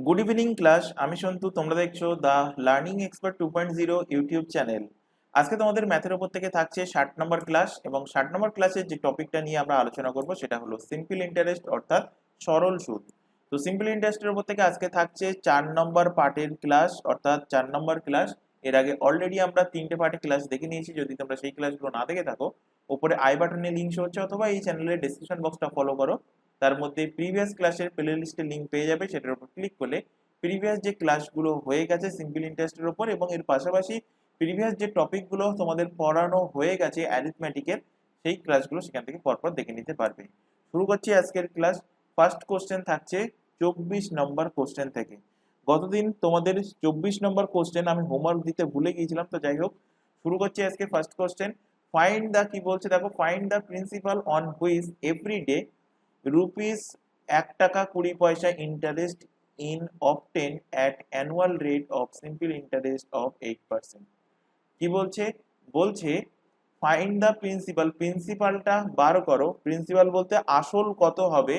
Good evening class. আমি সন্তু, তোমরা দেখছো the learning expert 2.0 YouTube channel. আজকে তোমাদের ম্যাথের উপর থেকে থাকছে 60 নম্বর ক্লাস, এবং 60 নম্বর ক্লাসের যে টপিকটা নিয়ে আমরা আলোচনা করব সেটা হলো সিম্পল ইন্টারেস্ট অর্থাৎ সরল সুদ। তো সিম্পল ইন্টারেস্টের উপর থেকে আজকে থাকছে 4 নম্বর পার্টের ক্লাস অর্থাৎ 4 নম্বর ক্লাস। এর আগে অলরেডি আমরা 3টে পার্টে ক্লাস দেখে নিয়েছি। যদি তোমরা সেই ক্লাসগুলো না দেখে থাকো, উপরে আই বাটনে লিঙ্ক শো হচ্ছে, অথবা এই চ্যানেলের ডেসক্রিপশন বক্সটা ফলো করো। তার মধ্যে প্রিভিয়াস ক্লাসের প্লে লিস্টের লিঙ্ক পেয়ে যাবে, সেটার উপর ক্লিক করলে প্রিভিয়াস যে ক্লাসগুলো হয়ে গেছে সিম্পল ইন্টারেস্টের উপর, এবং এর পাশাপাশি প্রিভিয়াস যে টপিকগুলো তোমাদের পড়ানো হয়ে গেছে অ্যারিথমেটিকের, সেই ক্লাসগুলো সেখান থেকে পরপর দেখে নিতে পারবে। শুরু করছি আজকের ক্লাস। ফার্স্ট কোশ্চেন থাকছে 24 নম্বর কোশ্চেন থেকে। গতদিন তোমাদের 24 নম্বর কোশ্চেন আমি হোমওয়ার্ক দিতে ভুলে গিয়েছিলাম, তো যাই হোক শুরু করছি আজকে ফার্স্ট কোশ্চেন। ফাইন্ড দ্য, কি বলছে দেখো, find the principal on which every day rupees 1 টাকা 20 পয়সা interest in obtained at annual rate of simple interest of 8%। কি বলছে? বলছে ফাইন্ড দ্য প্রিন্সিপাল, প্রিন্সিপালটা বার করো। প্রিন্সিপাল বলতে আসল কত হবে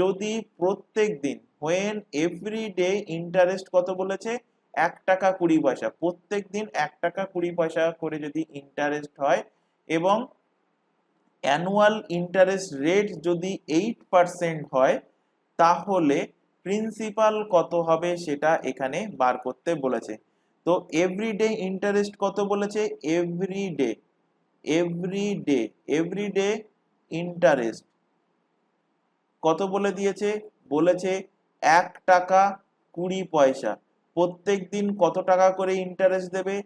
যদি প্রত্যেক দিন, when every day ইন্টারেস্ট কত বলেছে, 1 টাকা 20 পয়সা, প্রত্যেক দিন 1 টাকা 20 পয়সা করে যদি ইন্টারেস্ট হয়, এবং অ্যানুয়াল ইন্টারেস্ট রেট যদি 8% হয়, তাহলে প্রিন্সিপাল কত হবে সেটা এখানে বার করতে বলেছে। তো এভরিডে ইন্টারেস্ট কত বলেছে? এভরিডে, এভরিডে, এভরিডে ইন্টারেস্ট কত বলে দিয়েছে? বলেছে 1 টাকা 20 পয়সা। প্রত্যেক দিন কত টাকা করে ইন্টারেস্ট দেবে?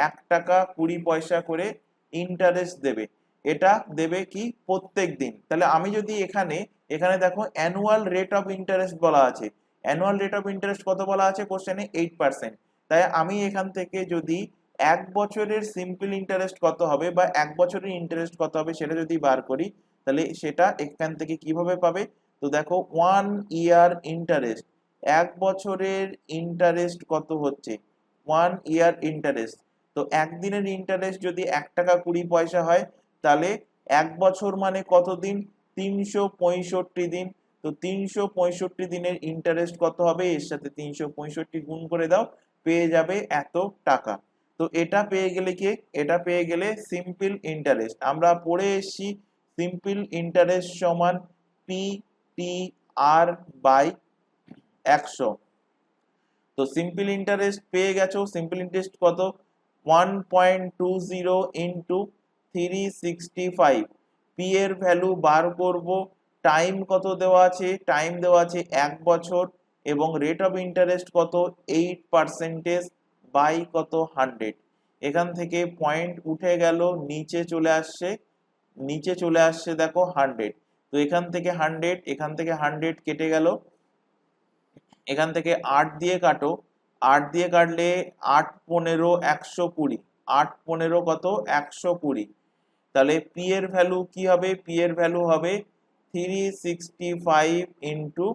1 টাকা 20 পয়সা করে ইন্টারেস্ট দেবে। এটা দেবে কি প্রত্যেক দিন। তাহলে আমি যদি এখানে এখানে দেখো অ্যানুয়াল রেট অফ ইন্টারেস্ট বলা আছে। অ্যানুয়াল রেট অফ ইন্টারেস্ট কত বলা আছে কোশ্চেনে? 8%। তাই আমি এখান থেকে যদি 1 বছরের সিম্পল ইন্টারেস্ট কত হবে বা 1 বছরের ইন্টারেস্ট কত হবে সেটা যদি বার করি, তাহলে সেটা এখান থেকে কিভাবে পাবে? তো দেখো 1 ইয়ার ইন্টারেস্ট, 1 বছরের ইন্টারেস্ট কত হচ্ছে? 1 ইয়ার ইন্টারেস্ট। তো একদিনের ইন্টারেস্ট যদি 1 টাকা 20 পয়সা হয়, তাহলে 1 বছর মানে কত দিন? 365 দিন। তো 365 দিনের ইন্টারেস্ট কত হবে? এর সাথে 365 গুণ করে দাও, পেয়ে যাবে এত টাকা। তো এটা পেয়ে গেলে কি? এটা পেয়ে গেলে সিম্পল ইন্টারেস্ট। আমরা পড়ে এসেছি সিম্পল ইন্টারেস্ট সমান পি টি আর বাই 100। তো সিম্পল ইন্টারেস্ট পেয়ে গেছো। সিম্পল ইন্টারেস্ট কত? 1.20 ইন্টু 365। পি এর ভ্যালু বার করব। টাইম কত দেওয়া আছে? টাইম দেওয়া আছে 1 বছর, এবং রেট অফ ইন্টারেস্ট কত? 8% বাই কত? 100। এখান থেকে পয়েন্ট উঠে গেল, নিচে চলে আসছে, নিচে চলে আসছে দেখো 100। তো এখান থেকে 100, এখান থেকে 100 কেটে গেল, এখান থেকে 8 দিয়ে কাটো, 8 দিয়ে কাটলে 8 15 120, 8 15 কত? 120। তাহলে পি এর ভ্যালু কি হবে? পি এর ভ্যালু হবে 365 ইন্টু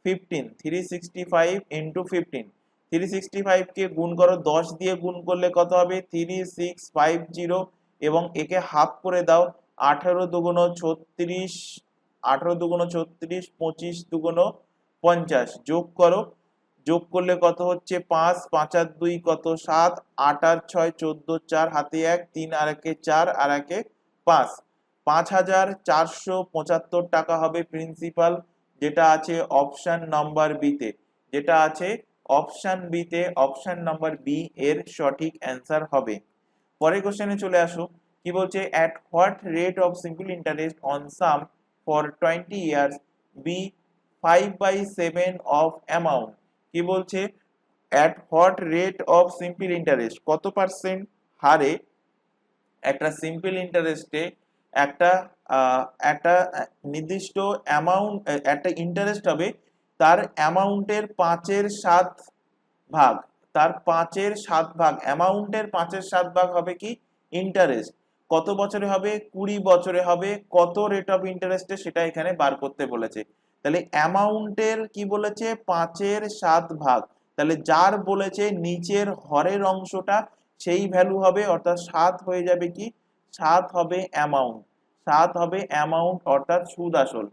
15, 365 ইন্টু 15। 365 কে গুণ করো, 10 দিয়ে গুণ করলে কত হবে? 3650, এবং একে হাফ করে দাও, 18 দুগুণ 36, 18 দুগুণ 36, 25 দুগুণ 50, যোগ করো, যোগ করলে কত হচ্ছে? 5, 5 আর 2 কত? 7, 8 আর 6 14, 4 হাতে 1, 3 আর 1 4 আর 1 5, 5475 টাকা হবে প্রিন্সিপাল, যেটা আছে অপশন নাম্বার বি তে, যেটা আছে অপশন বি তে, অপশন নাম্বার বি এর সঠিক অ্যান্সার হবে। পরের কোশ্চেনে চলে আসো। কি বলছে? at what rate of simple interest on sum for 20 years be 5/7 of amount। কি বলছে? at what rate of simple interest, কত পার্সেন্ট হারে একটা সিম্পল ইন্টারেস্টে একটা একটা নির্দিষ্ট অ্যামাউন্ট, একটা ইন্টারেস্ট হবে, তার অ্যামাউন্টের 5/7 ভাগ, তার 5/7 ভাগ, অ্যামাউন্টের 5/7 ভাগ হবে কি? ইন্টারেস্ট। কত বছরে হবে? 20 বছরে হবে। কত রেট অফ ইন্টারেস্টে সেটা এখানে বার করতে বলেছে। তাহলে অ্যামাউন্টের কি বলেছে? 5/7 ভাগ। তাহলে যার বলেছে নিচের হরের অংশটা সেই ভ্যালু হবে, অর্থাৎ 7 হয়ে যাবে কি? 7 হবে অ্যামাউন্ট, 7 হবে অ্যামাউন্ট অর্থাৎ সুদ আসল।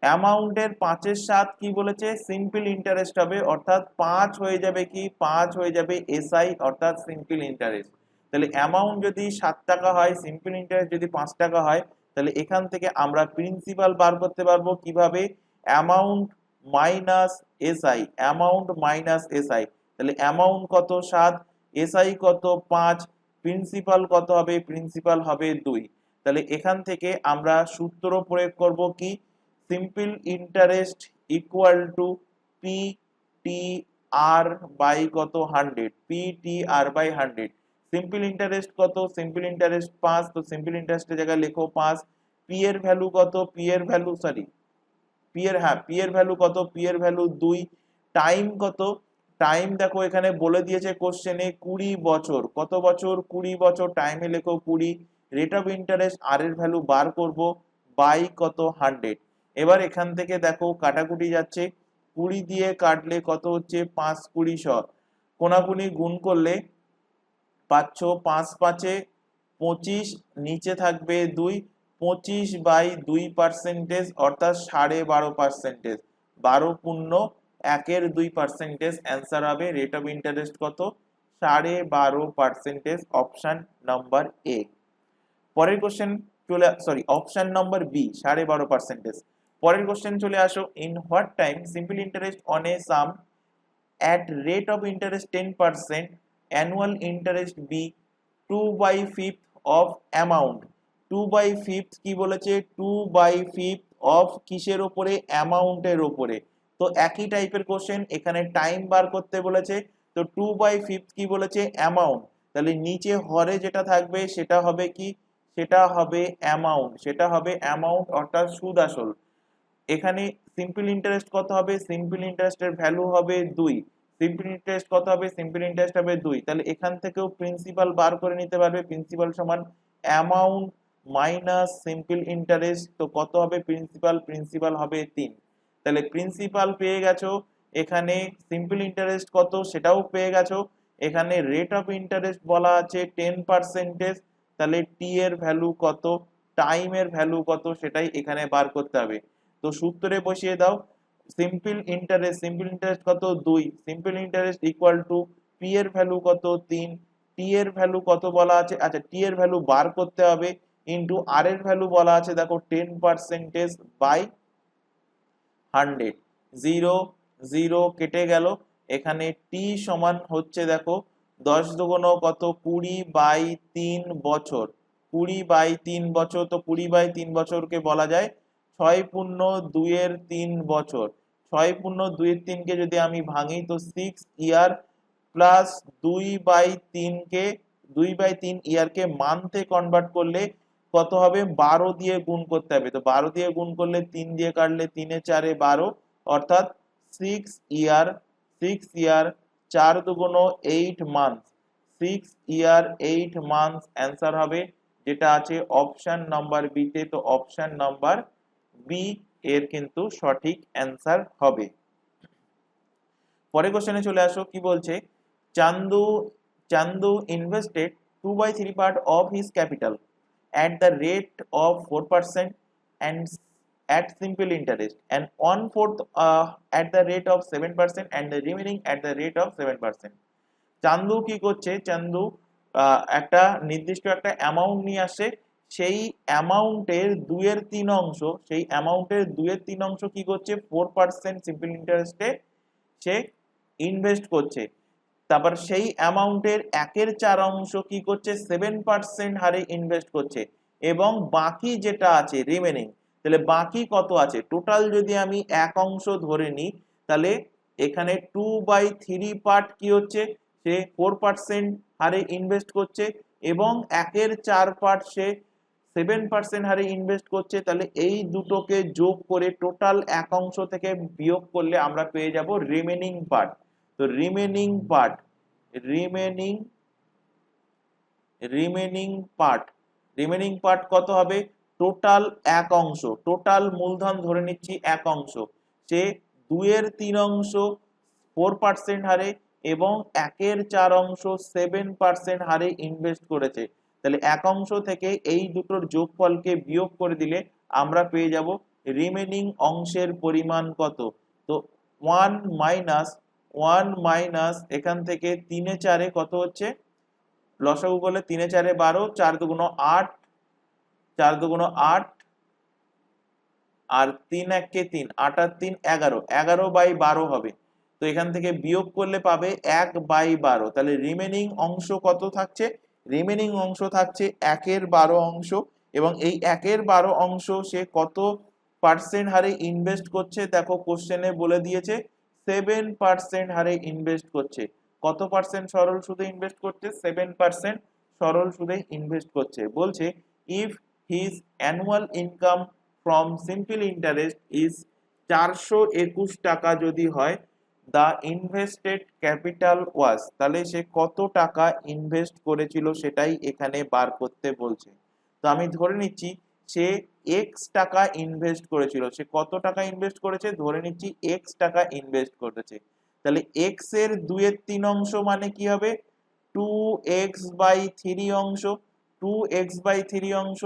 অ্যামাউন্টের 5-এর 7 কি বলেছে, সিম্পল ইন্টারেস্ট হবে, অর্থাৎ 5 হয়ে যাবে কি, 5 হয়ে যাবে এসআই অর্থাৎ সিম্পল ইন্টারেস্ট। তাহলে অ্যামাউন্ট যদি 7 টাকা হয়, সিম্পল ইন্টারেস্ট যদি 5 টাকা হয়, তাহলে এখান থেকে আমরা প্রিন্সিপাল বার করতে পারবো কিভাবে, amount minus SI, amount minus SI. তাহলে অ্যামাউন্ট কত 7, এসআই কত 5, প্রিন্সিপাল কত হবে, প্রিন্সিপাল হবে 2। তাহলে এখান থেকে আমরা সূত্র প্রয়োগ করব কি, simple interest equal to P T R by কত 100, P T R by 100। Simple interest কত, সিম্পল ইন্টারেস্ট 5, তো সিম্পল ইন্টারেস্টের জায়গায় লেখো 5। পি এর ভ্যালু কত, পি এর ভ্যালু সরি পি এর ভ্যালু কত, পি এর ভ্যালু 2। টাইম কত, টাইম দেখো এখানে বলে দিয়েছে কোশ্চেনে 20 বছর, কত বছর, 20 বছর, টাইমে লেখো 20। রেট অফ ইন্টারেস্ট আর এর ভ্যালু বার করব বাই কত 100। এবার এখান থেকে দেখো কাটাকুটি যাচ্ছে, 20 দিয়ে কাটলে কত হচ্ছে 5 20 100, কোনাকুনি গুণ করলে পাচ্ছ 5 5 25, নিচে থাকবে 2, 25/2% অর্থাৎ 12.5%, 12.1/2% অ্যান্সার হবে। রেট অফ ইন্টারেস্ট কত, 12.5%, অপশন নাম্বার এ। পরের কোশ্চেন অপশন নাম্বার বি 12.5%। পরের কোশ্চেন চলে আসো, in what time simple interest on a some at rate of interest 10%, annual interest be 2/5 of amount। 2/5 কি বলেছে, 2/5 of কিসের উপরে, অ্যামাউন্টের উপরে। তো একই টাইপের কোশ্চেন, এখানে টাইম বার করতে বলেছে, তো 2/5 কি বলেছে, অ্যামাউন্ট। তাহলে নিচে হরে যেটা থাকবে সেটা হবে কি, সেটা হবে অ্যামাউন্ট, সেটা হবে অ্যামাউন্ট অর্থাৎ সুদ আসল। এখানে সিম্পল ইন্টারেস্ট কত হবে, সিম্পল ইন্টারেস্টের ভ্যালু হবে 2। সিম্পল ইন্টারেস্ট কত হবে, সিম্পল ইন্টারেস্ট হবে 2। তাহলে এখান থেকেও প্রিন্সিপাল বার করে নিতে পারবে, প্রিন্সিপাল সমান অ্যামাউন্ট মাইনাস সিম্পল ইন্টারেস্ট। তো কত হবে প্রিন্সিপাল, প্রিন্সিপাল হবে 3। তাহলে প্রিন্সিপাল পেয়ে গেছো, এখানে সিম্পল ইন্টারেস্ট কত সেটাও পেয়ে গেছো, এখানে রেট অফ ইন্টারেস্ট বলা আছে 10%, তাহলে টি এর ভ্যালু কত, টাইম এর ভ্যালু কত সেটাই এখানে বার করতে হবে। তো সূত্রে বসিয়ে দাও, সিম্পল ইন্টারেস্ট কত 2, simple interest equal to P এর ভ্যালু কত 3, টি এর ভ্যালু কত বলা আছে, আচ্ছা টি এর ভ্যালু বার করতে হবে, ইনটু আর এর ভ্যালু বলা আছে দেখো 10% বাই 100, 0 0 কেটে গেল। এখানে টি সমান হচ্ছে দেখো 10 দুগুণ কত 20/3 বছর, 20/3 বছর। তো 20/3 বছরকে বলা যায় 6.2 বছর। 6.2 কে যদি আমি ভাঙি তো 6 ইয়ার প্লাস 2/3 কে 2/3 ইয়ারকে মান্থে কনভার্ট করলে কত হবে, 12 দিয়ে গুণ করতে হবে। তো 12 দিয়ে গুণ করলে 3 দিয়ে কাটলে 3 এ 4 এ 12, অর্থাৎ 6 ইয়ার, 6 ইয়ার 4 দুগুণ 8 মান্থ, 6 ইয়ার 8 মান্থ অ্যান্সার হবে, যেটা আছে অপশন নাম্বার বি তে। তো অপশন নাম্বার বি এর কিন্তু সঠিক অ্যান্সার হবে। পরের কোশ্চেনে চলে আসো, কি বলছে, চান্দু চান্দু invested 2/3 part of his capital at the rate of 4% and at simple interest, and 1/4 at the rate of 7% and the remaining at the rate of 7%। চান্দু কি করছে, চান্দু একটা নির্দিষ্ট একটা অ্যামাউন্ট নিয়ে আসে, সেই অ্যামাউন্টের 2/3 অংশ, সেই অ্যামাউন্টের 2/3 অংশ কি করছে 4% সিম্পল ইন্টারেস্টে সে ইনভেস্ট করছে। তারপর সেই অ্যামাউন্টের 1/4 অংশ কি করছে 7% হারে ইনভেস্ট করছে, এবং বাকি যেটা আছে রিমেনিং, তাহলে বাকি কত আছে, টোটাল যদি আমি এক অংশ ধরে নিই, তাহলে এখানে 2/3 পার্ট কি হচ্ছে, সে 4% হারে ইনভেস্ট করছে, এবং 1/4 পার্ট সে 7% হারে ইনভেস্ট করছে। তাহলে এই দুটোকে যোগ করে টোটাল এক অংশ থেকে বিয়োগ করলে আমরা পেয়ে যাব রিমেনিং পার্ট। তো রিমেনিং পার্ট রিমেনিং পার্ট কত হবে, টোটাল এক অংশ, টোটাল মূলধন ধরে নিচ্ছি এক অংশ, সে 2/3 অংশ 4% হারে এবং 1/4 অংশ 7% হারে ইনভেস্ট করেছে। তাহলে এক অংশ থেকে এই দুটোর যোগফলকে বিয়োগ করে দিলে আমরা পেয়ে যাব রিমেনিং অংশের পরিমাণ কত? তো 1 মাইনাস এখান থেকে 3 এ 4 কত হচ্ছে? লসাগু করলে 3 এ 4 12, 4 দুগুণ 8, 4 দুগুণ 8 আর 3 1 3, 8 আর 3 11, 11/12 হবে। তো এখান থেকে বিয়োগ করলে পাবে 1/12। তাহলে রিমেনিং অংশ কত থাকছে? রিমেনিং অংশ থাকছে 1/12 অংশ, এবং এই 1/12 অংশ সে কত পার্সেন্ট হারে ইনভেস্ট করছে? দেখো কোশ্চেনে বলে দিয়েছে 7% হারে ইনভেস্ট করছে। কত পার্সেন্ট সরল সুদে ইনভেস্ট করছে? 7% সরল সুদে ইনভেস্ট করছে। বলছে if his annual income from simple interest is 421 টাকা যদি হয়, দ্য ইনভেস্টেড ক্যাপিটাল ওয়াজ, তাহলে সে কত টাকা ইনভেস্ট করেছিল সেটাই এখানে বার করতে বলছে। তো আমি ধরে নিচ্ছি সে এক্স টাকা ইনভেস্ট করেছিল। সে কত টাকা ইনভেস্ট করেছে? ধরে নিচ্ছি এক্স টাকা ইনভেস্ট করেছে। তাহলে এক্স এর 2/3 অংশ মানে কি হবে? 2x/3 অংশ, 2x/3 অংশ।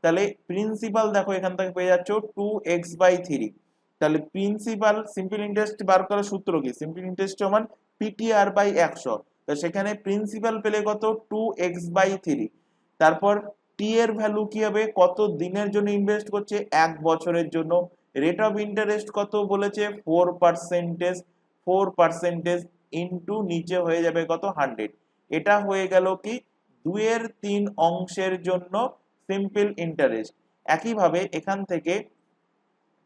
তাহলে প্রিন্সিপাল দেখো এখান থেকে পেয়ে যাচ্ছ 2x/3। তাহলে প্রিন্সিপাল সিম্পল ইন্টারেস্ট বার করার সূত্র কি? সিম্পল ইন্টারেস্ট সমান PTR/100। তো সেখানে প্রিন্সিপাল পেলে কত? 2x/3। তারপর টি এর ভ্যালু কি হবে? কত দিনের জন্য ইনভেস্ট করছে? 1 বছরের জন্য। রেট অফ ইন্টারেস্ট কত বলেছে? 4%। 4% ইনটু নিচে হয়ে যাবে কত? 100। এটা হয়ে গেল কি 2/3 অংশের জন্য সিম্পল ইন্টারেস্ট। একইভাবে এখান থেকে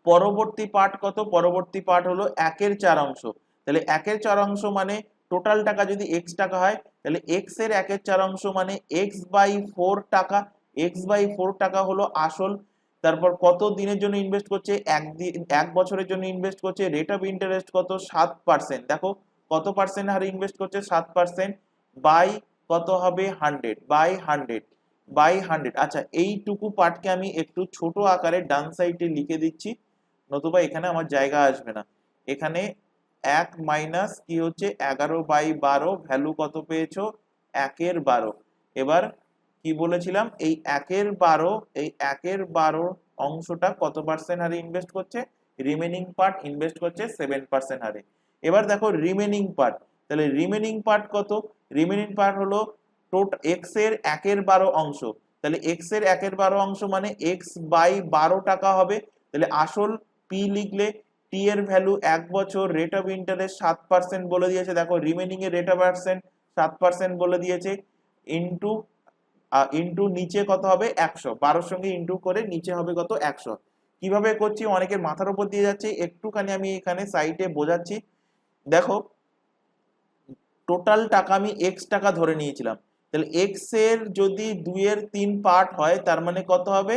পরবর্তী পার্ট কত? পরবর্তী পার্ট হলো 1/4 অংশ। তাহলে 1/4 অংশ মানে টোটাল টাকা যদি x টাকা হয়, তাহলে x এর 1/4 অংশ মানে x/4 টাকা। x/4 টাকা হলো আসল। তারপর কত দিনের জন্য ইনভেস্ট করছে? 1 বছরের জন্য ইনভেস্ট করছে। রেট অফ ইন্টারেস্ট কত? 7%। দেখো কত পার্সেন্ট হারে ইনভেস্ট করছে? 7%। বাই কত হবে? 100/100। আচ্ছা, এইটুকু পার্টকে আমি একটু ছোট আকারে ডান সাইডে লিখে দিচ্ছি, নতুবা এখানে আমার জায়গা আসবে না। এখানে 1 মাইনাস কি হচ্ছে? 11/12। ভ্যালু কত পেয়েছো? 1/12। এবার কি বলেছিলাম? এই 1/12 অংশটা কত পার্সেন্ট হারে ইনভেস্ট করছে? রিমেনিং পার্ট ইনভেস্ট করছে 7% হারে। এবার দেখো রিমেনিং পার্ট। তাহলে রিমেনিং পার্ট কত? রিমেনিং পার্ট হলো টোটাল এক্স এর 1/12 অংশ। তাহলে এক্স এর 1/12 অংশ মানে x/12 টাকা হবে। তাহলে আসল পি লিখলে, টি এর ভ্যালু 1 বছর, রেট অফ ইন্টারেস্ট 7% বলে দিয়েছে। দেখো রিমেনিং এর রেট অফ পার্সেন্ট 7% বলে দিয়েছে। ইনটু ইনটু নিচে কত হবে? 100। 12 সঙ্গে ইনটু করে নিচে হবে কত? 100। কিভাবে করছি অনেকের মাথার উপর দিয়ে যাচ্ছে, একটুখানি আমি এখানে সাইডে বোঝাচ্ছি। দেখো টোটাল টাকা আমি x টাকা ধরে নিয়েছিলাম। তাহলে x এর যদি 2/3 পার্ট হয়, তার মানে কত হবে?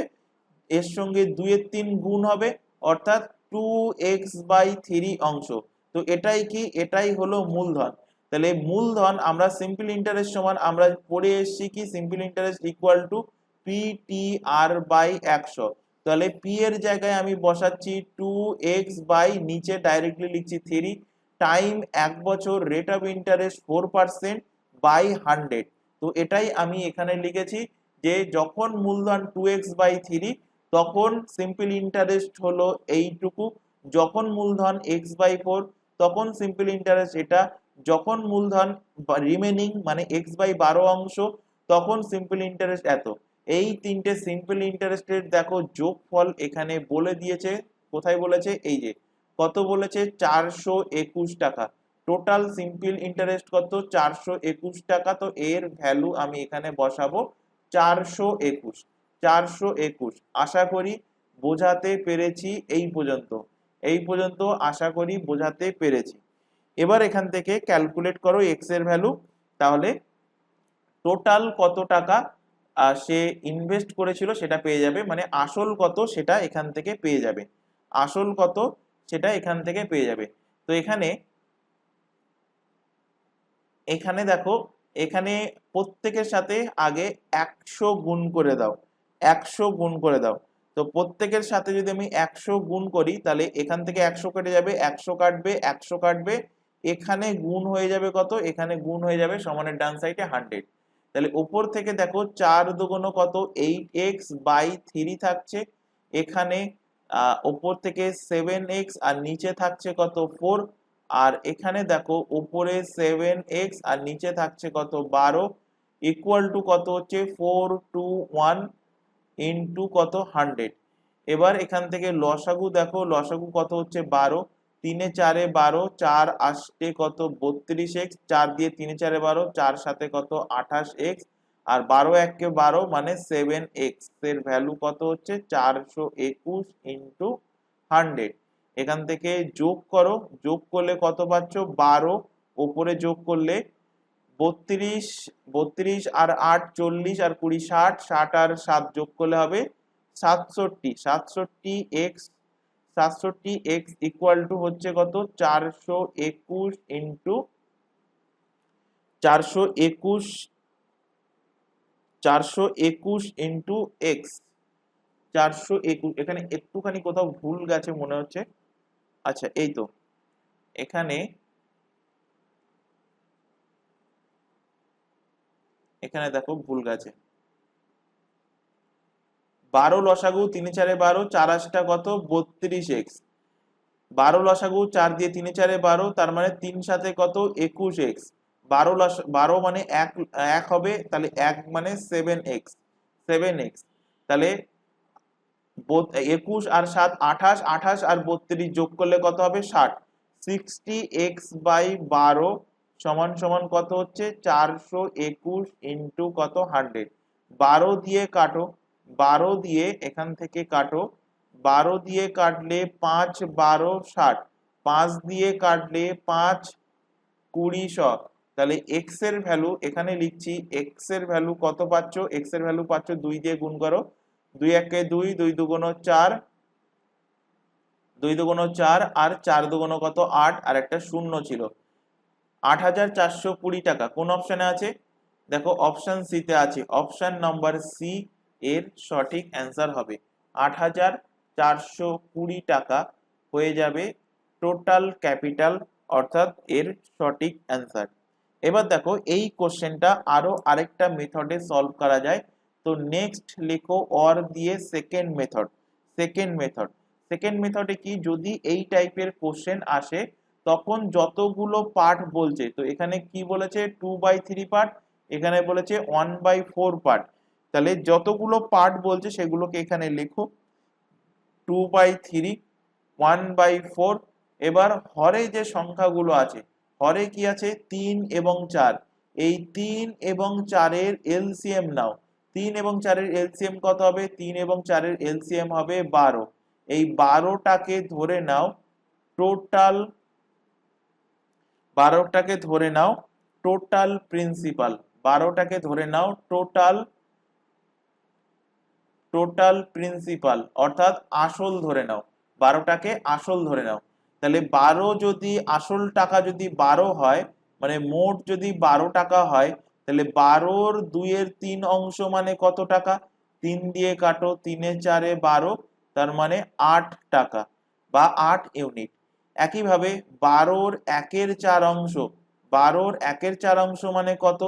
এর সঙ্গে 2/3 গুণ হবে, অর্থাৎ 2x/3 অংশ। তো এটাই কি? এটাই হলো মূলধন। তাহলে মূলধন আমরা সিম্পল ইন্টারেস্ট সমান আমরা পড়ে এসেছি কি? Simple interest equal two PTR/100। তাহলে p এর জায়গায় আমি বসাচ্ছি 2x বাই নিচে ডাইরেক্টলি লিখছি 3 টাইম 1 বছর, রেট অফ ইন্টারেস্ট 4% বাই 100। তো এটাই আমি এখানে লিখেছি যে যখন মূলধন 2x/3 তখন সিম্পল ইন্টারেস্ট হলো এইটুকু। যখন মূলধন x/4 তখন সিম্পল ইন্টারেস্ট এটা। যখন মূলধন রিমেনিং মানে x/12 অংশ তখন সিম্পল ইন্টারেস্ট এত। এই তিনটে সিম্পল ইন্টারেস্টের দেখো যোগফল এখানে বলে দিয়েছে। কোথায় বলেছে? এই যে কত বলেছে? 421 টাকা। টোটাল সিম্পল ইন্টারেস্ট কত? 421 টাকা। তো এর ভ্যালু আমি এখানে বসাবো 421। 421। আশা করি বোঝাতে পেরেছি এই পর্যন্ত। এই পর্যন্ত আশা করি বোঝাতে পেরেছি। এবার এখান থেকে ক্যালকুলেট করো এক্স এর ভ্যালু। তাহলে টোটাল কত টাকা সে ইনভেস্ট করেছিল সেটা পেয়ে যাবে, মানে আসল কত সেটা এখান থেকে পেয়ে যাবে। আসল কত সেটা এখান থেকে পেয়ে যাবে। তো এখানে দেখো, এখানে প্রত্যেকের সাথে আগে 100 গুণ করে দাও। 100 গুণ করে দাও। তো প্রত্যেকের সাথে যদি আমি 100 গুণ করি, তাহলে এখান থেকে 100 কেটে যাবে, 100 কাটবে, 100 কাটবে, এখানে গুণ হয়ে যাবে কত? এখানে গুণ হয়ে যাবে সমানের ডান সাইডে 100। তাহলে উপর থেকে দেখো 4 দুগুণ কত? 8x/3 থাকছে। এখানে ওপর থেকে 7x আর নিচে থাকছে কত 4, আর এখানে দেখো উপরে 7x আর নিচে থাকছে কত 12, ইকুয়াল টু কত হচ্ছে 421 ইন্টু কত 100। এবার এখান থেকে লসাগু দেখো, লসাগু কত হচ্ছে 12, 3 এ 4 এ 12, 4 আসতে কত 32x, 4 দিয়ে 3 এ 4 এ 12, 4 সাথে কত 28x, আর 12 1 কে 12 মানে 7x এর ভ্যালু কত হচ্ছে 421 ইন্টু 100। এখান থেকে যোগ করো, যোগ করলে কত পাচ্ছ 12, উপরে যোগ করলে 32, 32 আর 8 40 আর 20 60, 60 আর 7 যোগ করলে হবে 67, 67x ইকুয়াল টু হচ্ছে কত 421 ইন্টু 421 ইন্টু এক্স, 421। এখানে একটুখানি কোথাও ভুল গেছে মনে হচ্ছে। আচ্ছা এই তো, এখানে দেখো ভুল গেছে। 12 লসাগু 3 এ 4 এ 12, 4 আসটা কত 32x, 12 লসাগু 4 দিয়ে 3 এ 4 এ 12, তার মানে 3 সাথে কত 21x, 12 মানে 1 হবে, তাহলে 1 মানে 7x, তাহলে 21 আর 7 28, 28 আর 32 যোগ করলে কত হবে 60, 60x বাই 12 সমান সমান কত হচ্ছে 421 ইন্টু কত 100। 12 দিয়ে কাটো, 12 দিয়ে এখান থেকে কাটো, 12 দিয়ে কাটলে 5 12 60, 5 দিয়ে কাটলে 5 20 100, তাহলে x এর ভ্যালু এখানে লিখছি, x এর ভ্যালু কত পাচ্ছ, x এর ভ্যালু পাচ্ছ 2 দিয়ে গুণ করো, 2 1 2, 2 2 4, 2 2 4 আর 4 2 কত 8, আর একটা শূন্য ছিল, 8420 টাকা কোন অপশনে আছে? দেখো অপশন সি তে আছে, অপশন নাম্বার সি এর সঠিক অ্যান্সার হবে 8420 টাকা হয়ে যাবে টোটাল ক্যাপিটাল, অর্থাৎ এর সঠিক অ্যান্সার। এবার দেখো এই কোশ্চেনটা আরো আরেকটা মেথডে সলভ করা যায়। তো নেক্সট লিখো অর দিয়ে সেকেন্ড মেথড। সেকেন্ড মেথডে কি, যদি এই টাইপের কোশ্চেন আসে তখন যতগুলো পার্ট বলছে, তো এখানে কি বলেছে 2/3 পার্ট, এখানে বলেছে 1/4 পার্ট, তাহলে যতগুলো পার্ট বলছে সেগুলোকে এখানে লিখো 2/3, 1/4। এবার হরে যে সংখ্যাগুলো আছে, হরে কি আছে 3 এবং 4, এই 3 এবং 4 এর এলসিএম নাও, 3 এবং 4 এর এলসিএম কত হবে, 3 এবং 4 এর এলসিএম হবে 12, এই 12টাকে ধরে নাও টোটাল, 12টাকে ধরে নাও টোটাল প্রিন্সিপাল, 12টাকে ধরে নাও টোটাল প্রিন্সিপাল, অর্থাৎ আসল ধরে নাও, 12টাকে আসল ধরে নাও। তাহলে 12 যদি আসল টাকা যদি 12 হয়, মানে মোট যদি 12 টাকা হয়, তাহলে 12-র 2/3 অংশ মানে কত টাকা, 3 দিয়ে কাটো, 3 এ 4 এ 12, তার মানে 8 টাকা বা 8 ইউনিট। একইভাবে 12-র 1/4 অংশ, 12-র 1/4 অংশ মানে কত,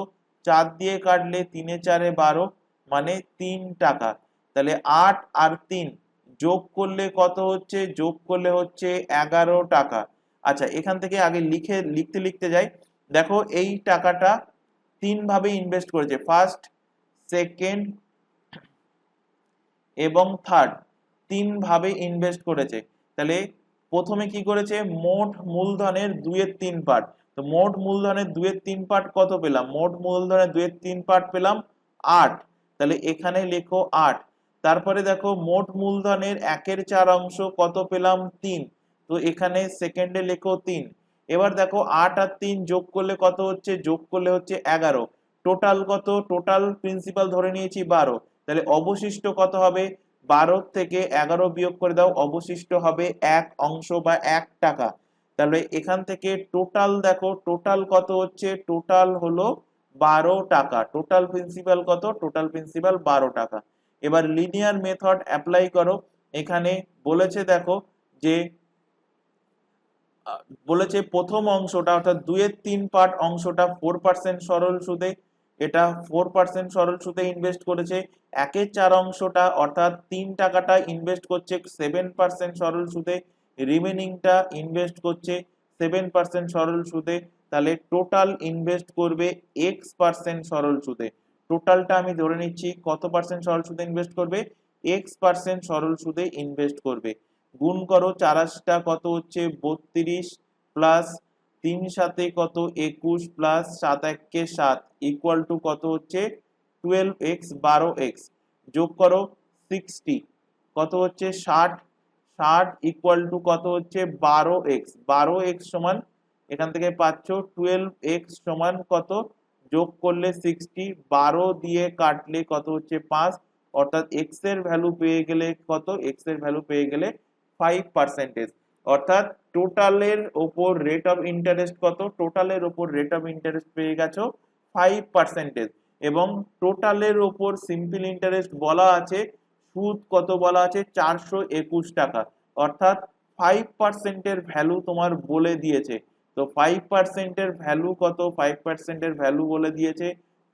4 দিয়ে কাটলে 3 এ 4 এ 12 মানে 3 টাকা, তাহলে 8 আর 3 যোগ করলে কত হচ্ছে, যোগ করলে হচ্ছে 11 টাকা। আচ্ছা এখান থেকে আগে লিখতে যাই, দেখো এই টাকাটা 3 ভাবে ইনভেস্ট করেছে, ফার্স্ট, সেকেন্ড এবং থার্ড, 3 ভাবে ইনভেস্ট করেছে। তাহলে প্রথমে কি করেছে, মোট মূলধনের 2/3 পার্ট, তো মোট মূলধনের 2/3 পার্ট কত পেলাম, মোট মূলধনের 2/3 পার্ট পেলাম 8, তাহলে এখানে লেখো 8। তারপরে দেখো মোট মূলধনের 1/4 অংশ কত পেলাম 3, তো এখানে সেকেন্ডে লেখো 3। এবার দেখো 8 আর 3 যোগ করলে কত হচ্ছে, যোগ করলে হচ্ছে 11, টোটাল কত, টোটাল প্রিন্সিপাল ধরে নিয়েছি 12, তাহলে অবশিষ্ট কত হবে, 12 থেকে 11 বিয়োগ করে দাও, অবশিষ্ট হবে 1 অংশ বা 1 টাকা। তাহলে এখান থেকে টোটাল দেখো, টোটাল কত হচ্ছে, টোটাল হলো 12 টাকা, টোটাল প্রিন্সিপাল কত, টোটাল প্রিন্সিপাল 12 টাকা। এবার লিনিয়ার মেথড অ্যাপ্লাই করো, এখানে বলেছে দেখো যে বলেছে প্রথম অংশটা অর্থাৎ 2/3 পার্ট অংশটা 4% সরল সুদে, এটা 4% সরল সুদে ইনভেস্ট করেছে। 1/4 অংশটা অর্থাৎ 3 টাকাটা ইনভেস্ট করছে 7% সরল সুদে, রিমেনিংটা ইনভেস্ট করছে 7% সরল সুদে। তাহলে টোটাল ইনভেস্ট করবে x% সরল সুদে। টোটালটা আমি ধরে নিচ্ছি কত পার্সেন্ট সরল সুদে ইনভেস্ট করবে, x% সরল সুদে ইনভেস্ট করবে। গুণ করো, 4 কত হচ্ছে 32 প্লাস 3 সাথে কত 21 প্লাস 7 1 7 ইকুয়াল টু কত হচ্ছে 12x 12x, যোগ করো 60 কত হচ্ছে 60, 60 ইকুয়াল টু কত হচ্ছে 12x, 12x সমান এখান থেকে পাচ্ছ 12x সমান কত, যোগ করলে 60, 12 দিয়ে কাটলে কত হচ্ছে 5, অর্থাৎ x এর ভ্যালু পেয়ে গেলে কত, x এর ভ্যালু পেয়ে গেলে 5%। অর্থাৎ টোটালের ওপর রেট অফ ইন্টারেস্ট কত, টোটালের ওপর রেট অফ ইন্টারেস্ট পেয়ে গেছো 5%। এবং টোটালের ওপর সিম্পল ইন্টারেস্ট বলা আছে, সুদ কত বলা আছে 421 টাকা, অর্থাৎ 5% এর ভ্যালু তোমার বলে দিয়েছে। তো 5% এর ভ্যালু কত, 5% এর ভ্যালু বলে দিয়েছে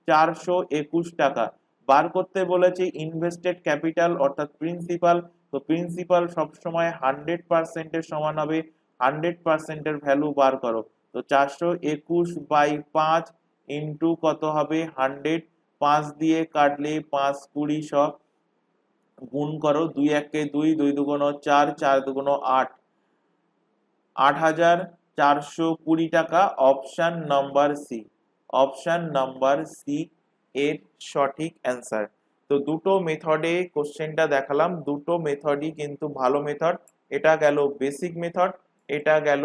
421 টাকা। বার করতে বলেছে ইনভেস্টেড ক্যাপিটাল অর্থাৎ প্রিন্সিপাল। তো প্রিন্সিপাল সবসময় 100% এর সমান হবে, 100% এর ভ্যালু বার করো। তো 421/5 ইন্টু কত হবে 100, 5 দিয়ে কাটলে 5 20 সব, গুণ করো 2 1 2, 2 2 4, 4 2 8, 8,420 টাকা। Option number C, option number C এর সঠিক অ্যান্সার। তো দুটো মেথডে কোশ্চেনটা দেখালাম, দুটো মেথডই কিন্তু ভালো মেথড। এটা গেল বেসিক মেথড, এটা গেল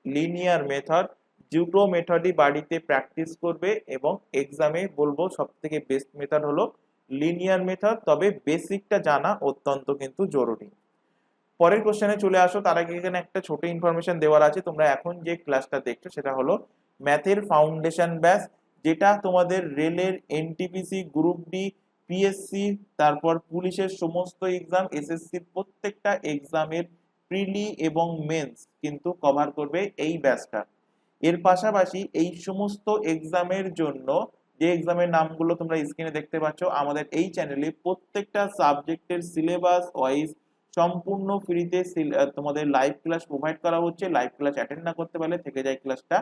লিনিয়ার মেথড। দুটো মেথডই বাড়িতে প্র্যাকটিস করবে এবং এক্সামে বলবো সবথেকে বেস্ট মেথড হলো লিনিয়ার মেথড, তবে বেসিকটা জানা অত্যন্ত কিন্তু জরুরি। পরের কোশ্চেনে চলে আসো, তার আগে এখানে একটা ছোট ইনফরমেশন দেওয়ার আছে। তোমরা এখন যে ক্লাসটা দেখছো সেটা হলো ম্যাথের ফাউন্ডেশন ব্যাচ, যেটা তোমাদের রেলের এনটিপিসি, গ্রুপ ডি, পিএসসি, তারপর পুলিশের সমস্ত এক্সাম, এসএসসির প্রত্যেকটা এক্সামের প্রিলি এবং মেন্স কিন্তু কভার করবে এই ব্যাচটা। এর পাশাপাশি এই সমস্ত এক্সামের জন্য যে এক্সামের নামগুলো তোমরা স্ক্রিনে দেখতে পাচ্ছ, আমাদের এই চ্যানেলে প্রত্যেকটা সাবজেক্টের সিলেবাস ওয়াইজ সম্পূর্ণ ফ্রিতে তোমাদের লাইভ ক্লাস প্রোভাইড করা হচ্ছে। লাইভ ক্লাস অ্যাটেন্ড না করতে পারলে থেকে যায় ক্লাসটা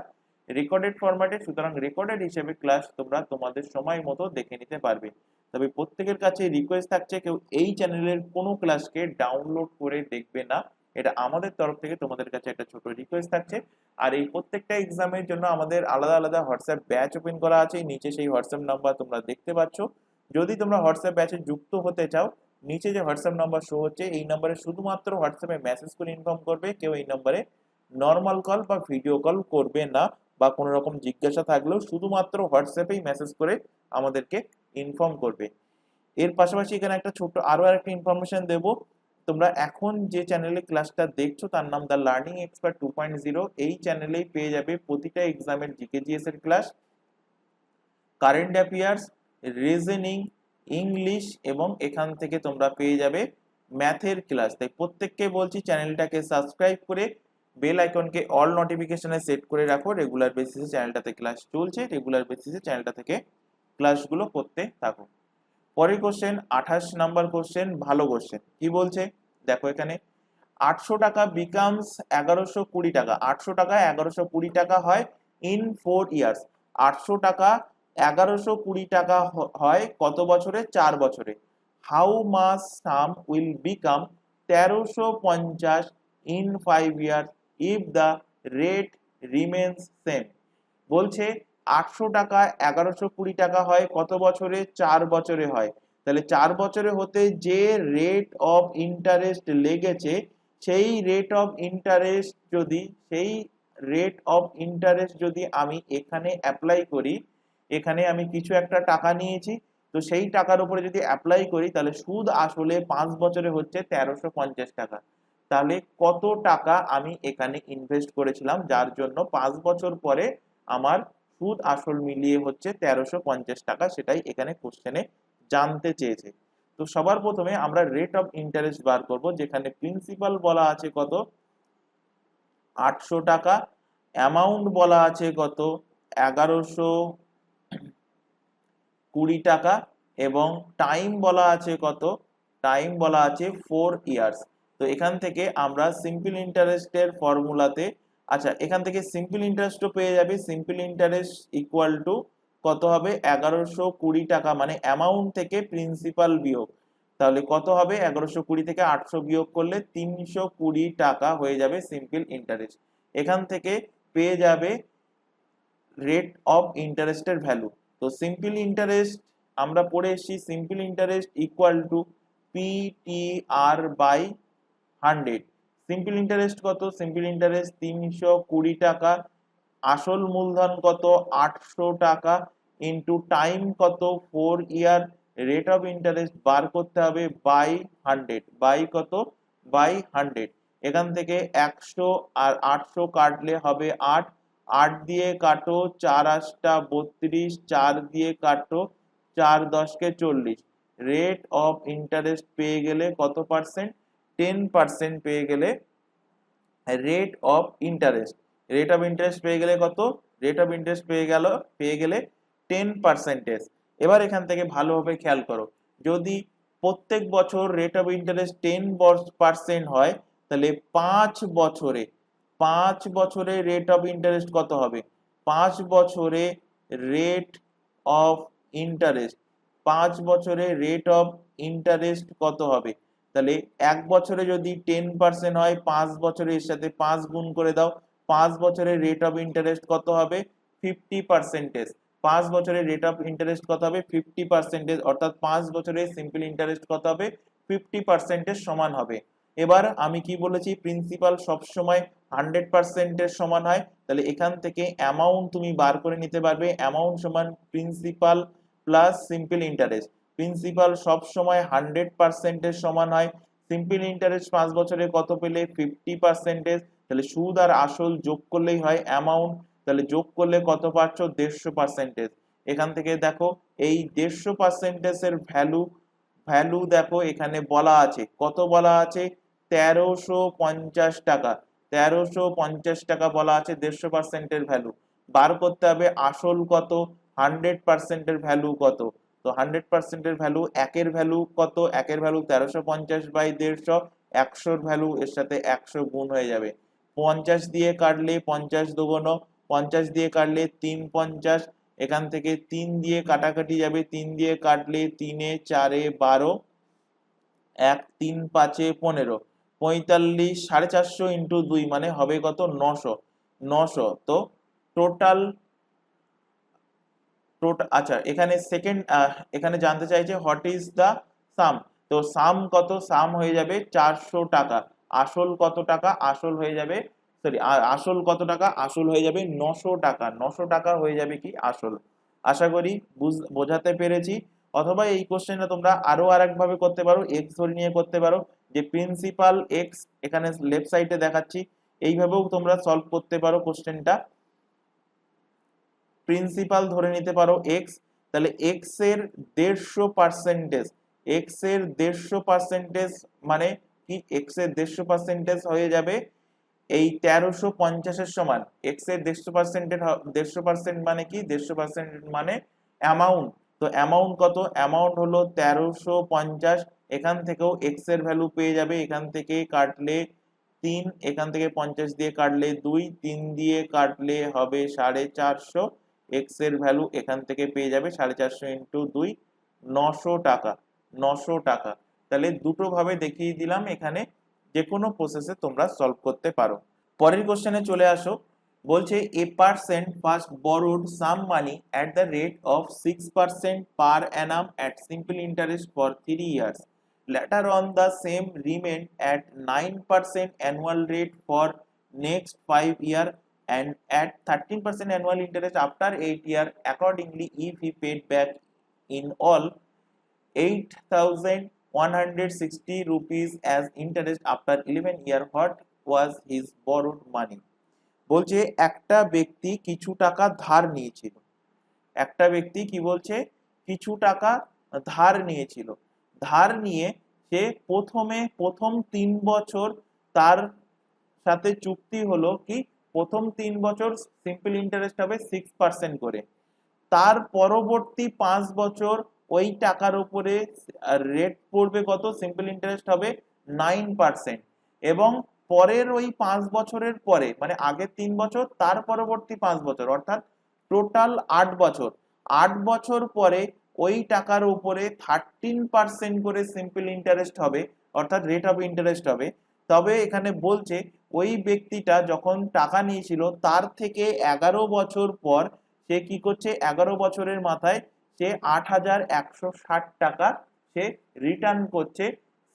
রেকর্ডেড ফরম্যাটে, সুতরাং রেকর্ডেড হিসেবে ক্লাস তোমরা তোমাদের সময় মতো দেখে নিতে পারবে। তবে প্রত্যেকের কাছে রিকোয়েস্ট থাকছে কেউ এই চ্যানেলের কোনো ক্লাসকে ডাউনলোড করে দেখবে না, এটা আমাদের তরফ থেকে তোমাদের কাছে একটা ছোট রিকোয়েস্ট থাকছে। আর এই প্রত্যেকটা এক্সামের জন্য আমাদের আলাদা আলাদা হোয়াটসঅ্যাপ ব্যাচ ওপেন করা আছে, নিচে সেই হোয়াটসঅ্যাপ নাম্বার তোমরা দেখতে পাচ্ছ। যদি তোমরা হোয়াটসঅ্যাপ ব্যাচে যুক্ত হতে চাও, নিচে যে হোয়াটসঅ্যাপ নাম্বার শো হচ্ছে এই নাম্বারে শুধুমাত্র হোয়াটসঅ্যাপে মেসেজ করে ইনফর্ম করবে, কেউ এই নাম্বারে নর্মাল কল বা ভিডিও কল করবে না, বা কোনো রকম জিজ্ঞাসা থাকলেও শুধুমাত্র হোয়াটসঅ্যাপেই মেসেজ করে আমাদেরকে ইনফর্ম করবে। এর পাশাপাশি এখানে একটা ছোট আরো একটা ইনফরমেশন দেব, তোমরা এখন যে চ্যানেলে ক্লাসটা দেখছো তার নাম দ্য লার্নিং এক্সপার্ট 2.0। এই চ্যানেলেই পেয়ে যাবে প্রতিটা এক্সামের জিকে জিএস এর class, current affairs, reasoning, English, এবং এখান থেকে তোমরা পেয়ে যাবে ম্যাথের ক্লাস। তাই প্রত্যেককে বলছি চ্যানেলটাকে সাবস্ক্রাইব করে বেল আইকনকে অল নোটিফিকেশনে সেট করে রাখো। রেগুলার বেসিসে চ্যানেলটাতে ক্লাস চলছে, রেগুলার বেসিসে চ্যানেলটা থেকে ক্লাসগুলো করতে থাকো। পরের কোশ্চেন 28 নাম্বার কোশ্চেন, ভালো কোশ্চেন। কি বলছে দেখো এখানে, 800 টাকা বিকামস 1120 টাকা। 800 টাকা 1120 টাকা হয় ইন 4 ইয়ার্স। 800 টাকা 1120 টাকা হয় কত বছরে, 4 বছরে। How much some will become 1350 in 5 years if the rate remains same. বলছে 800 টাকা 1120 টাকা হয় কত বছরে, 4 বছরে হয়। তাহলে 4 বছরে হতে যে রেট অফ ইন্টারেস্ট লেগেছে, সেই রেট অফ ইন্টারেস্ট যদি আমি এখানে অ্যাপ্লাই করি, এখানে আমি কিছু একটা টাকা নিয়েছি, তো সেই টাকার উপরে যদি অ্যাপ্লাই করি তাহলে সুদ আসলে 5 বছরে হচ্ছে 1350 টাকা। তাহলে কত টাকা আমি এখানে ইনভেস্ট করেছিলাম, যার জন্য 5 বছর পরে আমার সুদ আসল মিলিয়ে হচ্ছে 1350 টাকা, সেটাই এখানে কোশ্চেনে জানতে চেয়েছে। তো সবার প্রথমে আমরা রেট অফ ইন্টারেস্ট বার করব, যেখানে প্রিন্সিপাল বলা আছে কত 800 টাকা, অ্যামাউন্ট বলা আছে কত 1120 20 টাকা এবং টাইম বলা আছে কত, টাইম বলা আছে 4 ইয়ার্স। তো এখান থেকে আমরা সিম্পল ইন্টারেস্টের ফর্মুলাতে, আচ্ছা এখান থেকে সিম্পল ইন্টারেস্টও পেয়ে যাবে। সিম্পল ইন্টারেস্ট ইকুয়াল টু কত হবে, 1120 টাকা, মানে অ্যামাউন্ট থেকে প্রিন্সিপাল বিয়োগ। তাহলে কত হবে, 1120 থেকে 800 বিয়োগ করলে 320 টাকা হয়ে যাবে সিম্পল ইন্টারেস্ট। এখান থেকে পেয়ে যাবে রেট অফ ইন্টারেস্টের ভ্যালু। তো সিম্পল ইন্টারেস্ট আমরা পড়ে এসেছি, simple interest equal to PTR by 100। Simple interest কত, সিম্পল ইন্টারেস্ট 320 টাকা, আসল মূলধন কত 800 টাকা, ইন্টু টাইম কত 4 ইয়ার, রেট অফ ইন্টারেস্ট বার করতে হবে বাই 100, বাই কত, বাই 100। এখান থেকে 100 আর 800 কাটলে হবে 8, 8 দিয়ে কাটো 4 8টা 32, 4 দিয়ে কাটো 4 10 কে 40। রেট অফ ইন্টারেস্ট পেয়ে গেলে কত পার্সেন্ট, 10% পেয়ে গেলে rate of interest. Rate of interest পেয়ে গেলে কত, রেট অফ ইন্টারেস্ট পেয়ে গেলে 10%। এবার এখান থেকে ভালোভাবে খেয়াল করো, যদি প্রত্যেক বছর রেট অফ ইন্টারেস্ট 10% হয়, তাহলে 5 বছরে রেট অফ ইন্টারেস্ট কত হবে, 5 বছরে রেট অফ ইন্টারেস্ট, 5 বছরে রেট অফ ইন্টারেস্ট কত হবে। তাহলে এক বছরে যদি 10% হয়, 5 বছরে এর সাথে 5 গুণ করে দাও, 5 বছরের রেট অফ ইন্টারেস্ট কত হবে, 50%। 5 বছরের রেট অফ ইন্টারেস্ট কত হবে, 50%, অর্থাৎ 5 বছরের সিম্পল ইন্টারেস্ট কত হবে, 50% সমান হবে। এবার আমি কি বলেছি, প্রিন্সিপাল সবসময় 100% এর সমান হয়, তাহলে এখান থেকে অ্যামাউন্ট তুমি বার করে নিতে পারবে, অ্যামাউন্ট সমান principal plus simple interest. Principal সব সময় 100% এর সমান হয়, সিম্পল ইন্টারেস্ট 5 বছরে কত পেলে 50%, তাহলে সুদ আর আসল যোগ করলেই হয় অ্যামাউন্ট, তাহলে যোগ করলে কত পাচ্ছ 150%। এখান থেকে দেখো এই 150% এর ভ্যালু দেখো এখানে বলা আছে, কত বলা আছে, 1350 টাকা, 1350 টাকা বলা আছে 150% এর ভ্যালু। বার করতে হবে আসল কত, 100% এর ভ্যালু কত। তো 100% এর ভ্যালু, একের ভ্যালু কত, একের ভ্যালু 1350 বাই 150, 100 ভ্যালু এর সাথে 100 গুণ হয়ে যাবে। 50 দিয়ে কাটলে 50 দুগুণ, 50 দিয়ে কাটলে 3 50, এখান থেকে 3 দিয়ে কাটাকাটি যাবে, 3 দিয়ে কাটলে 3 এ 4 এ 12, 1 3 5 এ 15, 45 450 ইন্টু 2 মানে হবে কত 900। তো টোটাল, আচ্ছা এখানে সেকেন্ড, এখানে জানতে চাইছে হোয়াট ইজ দা সাম। তো সাম কত, সাম হয়ে যাবে 400 টাকা। আসল কত টাকা, আসল হয়ে যাবে, সরি আসল কত টাকা, আসল হয়ে যাবে 900 টাকা। 900 টাকা হয়ে যাবে কি আসল। আশা করি বোঝাতে পেরেছি। অথবা এই কোশ্চেনটা তোমরা আরো আরেক ভাবে করতে পারো, এক্স ধরে নিয়ে করতে পারো, যে প্রিন্সিপাল এক্স, এখানে লেফট সাইডে দেখাচ্ছি, এইভাবেও তোমরা সলভ করতে পারো কোশ্চেনটা। প্রিন্সিপাল ধরে নিতে পারো এক্স, তাহলে এক্স এর 150%, এক্স এর 150% মানে কি, এক্স এর 150% হয়ে যাবে এই 1350 এর সমান। এক্স এর 150% মানে কি, 150% মানে অ্যামাউন্ট। তো অ্যামাউন্ট কত, অ্যামাউন্ট হলো 1350। এখান থেকেও এক্স এর ভ্যালু পেয়ে যাবে, এখান থেকে কাটলে 3, এখান থেকে 50 দিয়ে কাটলে 2, 3 দিয়ে কাটলে হবে 450। এক্স এর ভ্যালু এখান থেকে পেয়ে যাবে 450 ইন্টু 2, 900 টাকা, 900 টাকা। তাহলে দুটো ভাবে দেখিয়ে দিলাম, এখানে যে কোনো প্রসেসে তোমরা সলভ করতে পারো। পরের কোশ্চেনে চলে আসো, বলছে a person first borrowed some money at the rate of 6% per annum at simple interest for 3 years. Later on the same remained at 9% annual rate for next 5 years and at 13% annual interest after 8 years. Accordingly, if he paid back in all 8,160 rupees as interest after 11 years, what was his borrowed money? বলছে একটা ব্যক্তি কিছু টাকা ধার নিয়েছিল, একটা ব্যক্তি কি বলছে, কিছু টাকা ধার নিয়েছিল। ধার নিয়ে সে প্রথম 3 বছর তার সাথে চুক্তি হলো কি, প্রথম 3 বছর সিম্পল ইন্টারেস্ট হবে 6% করে। তার পরবর্তী 5 বছর ওই টাকার উপরে রেট পড়বে কত, সিম্পল ইন্টারেস্ট হবে 9%। এবং পরের ওই 5 বছরের পরে মানে আগের 3 বছর তার পরবর্তী 5 বছর অর্থাৎ টোটাল 8 বছর, 8 বছর পরে ওই টাকার উপরে 13% করে সিম্পল ইন্টারেস্ট হবে, অর্থাৎ রেট অফ ইন্টারেস্ট হবে। তবে এখানে বলছে ওই ব্যক্তিটা যখন টাকা নিয়েছিল তার থেকে 11 বছর পর সে কি করছে, 11 বছরের মাথায় সে 8,160 টাকা সে রিটার্ন করছে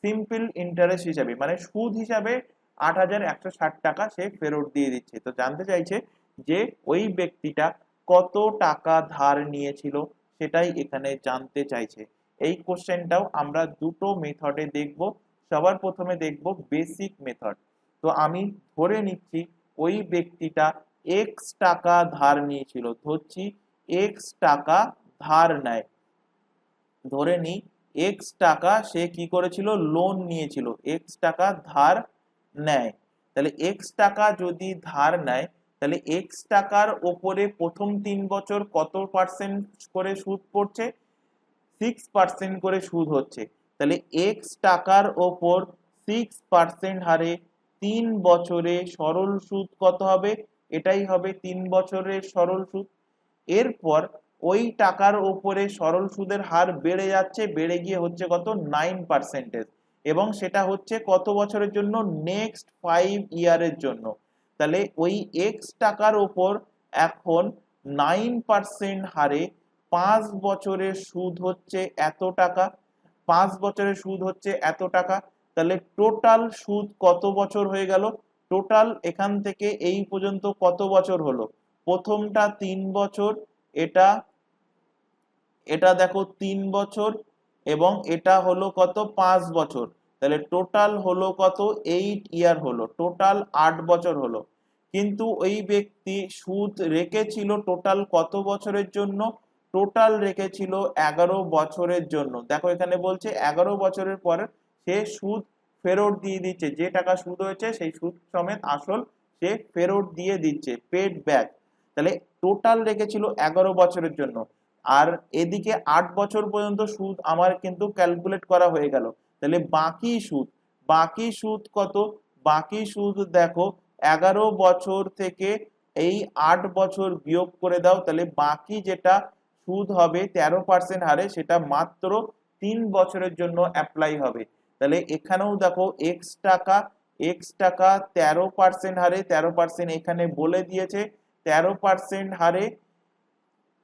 সিম্পল ইন্টারেস্ট হিসাবে, মানে সুদ হিসাবে 8,160 টাকা সে ফেরত দিয়ে দিচ্ছে। তো জানতে চাইছে যে ওই ব্যক্তিটা কত টাকা ধার নিয়েছিল সেটাই এখানে জানতে চাইছে। এই কোশ্চেনটাও আমরা দুটো মেথডে দেখব। সবার প্রথমে দেখব বেসিক মেথড। তো আমি ধরে নিচ্ছি ওই ব্যক্তিটা এক্স টাকা ধার নিয়েছিল, ধরছি এক্স টাকা ধার নেয়, ধরে নি এক্স টাকা সে কি করেছিল, লোন নিয়েছিল, এক্স টাকা ধার নেয়। তাহলে এক্স টাকা যদি ধার নেয় তাহলে এক্স টাকার ওপরে প্রথম 3 বছর কত পার্সেন্ট করে সুদ পড়ছে, 6% করে সুদ হচ্ছে। তাহলে এক্স টাকার ওপর 6% হারে 3 বছরে সরল সুদ কত হবে, এটাই হবে 3 বছরের সরল সুদ। এরপর ওই টাকার উপরে সরল সুদের হার বেড়ে যাচ্ছে, বেড়ে গিয়ে হচ্ছে কত 9%, এবং সেটা হচ্ছে কত বছরের জন্য, নেক্সট 5 ইয়ারের জন্য। তাহলে ওই এক্স টাকার উপর এখন 9% হারে 5 বছরের সুদ হচ্ছে এত টাকা, 5 বছরের সুদ হচ্ছে এত টাকা। তাহলে টোটাল সুদ কত বছর হয়ে গেল, টোটাল এখান থেকে এই পর্যন্ত কত বছর হলো, প্রথমটা 3 বছর, এটা এটা দেখো 3 বছর, এবং এটা হলো কত 5 বছর। তাহলে টোটাল হলো কত 8 ইয়ার হলো, টোটাল 8 বছর হলো। কিন্তু ওই ব্যক্তি সুদ রেখেছিল টোটাল কত বছরের জন্য, টোটাল রেখেছিল 11 বছরের জন্য। দেখো এখানে বলছে 11 বছরের পর সে সুদ ফেরত দিয়ে দিচ্ছে, যে টাকা সুদ হয়েছে সেই সুদ সমেত আসল সে ফেরত দিয়ে দিচ্ছে, পেড ব্যাক। তাহলে টোটাল রেখেছিল 11 বছরের জন্য, আর এদিকে 8 বছর পর্যন্ত সুদ আমার কিন্তু ক্যালকুলেট করা হয়ে গেল। তাহলে বাকি সুদ, বাকি সুদ কত, বাকি সুদ দেখো 11 বছর থেকে এই 8 বছর বিয়োগ করে দাও, তাহলে বাকি যেটা সুদ হবে 13% হারে সেটা মাত্র 3 বছরের জন্য অ্যাপ্লাই হবে। তাহলে এখানেও দেখো এক্স টাকা 13% হারে, 13% এখানে বলে দিয়েছে, 13% হারে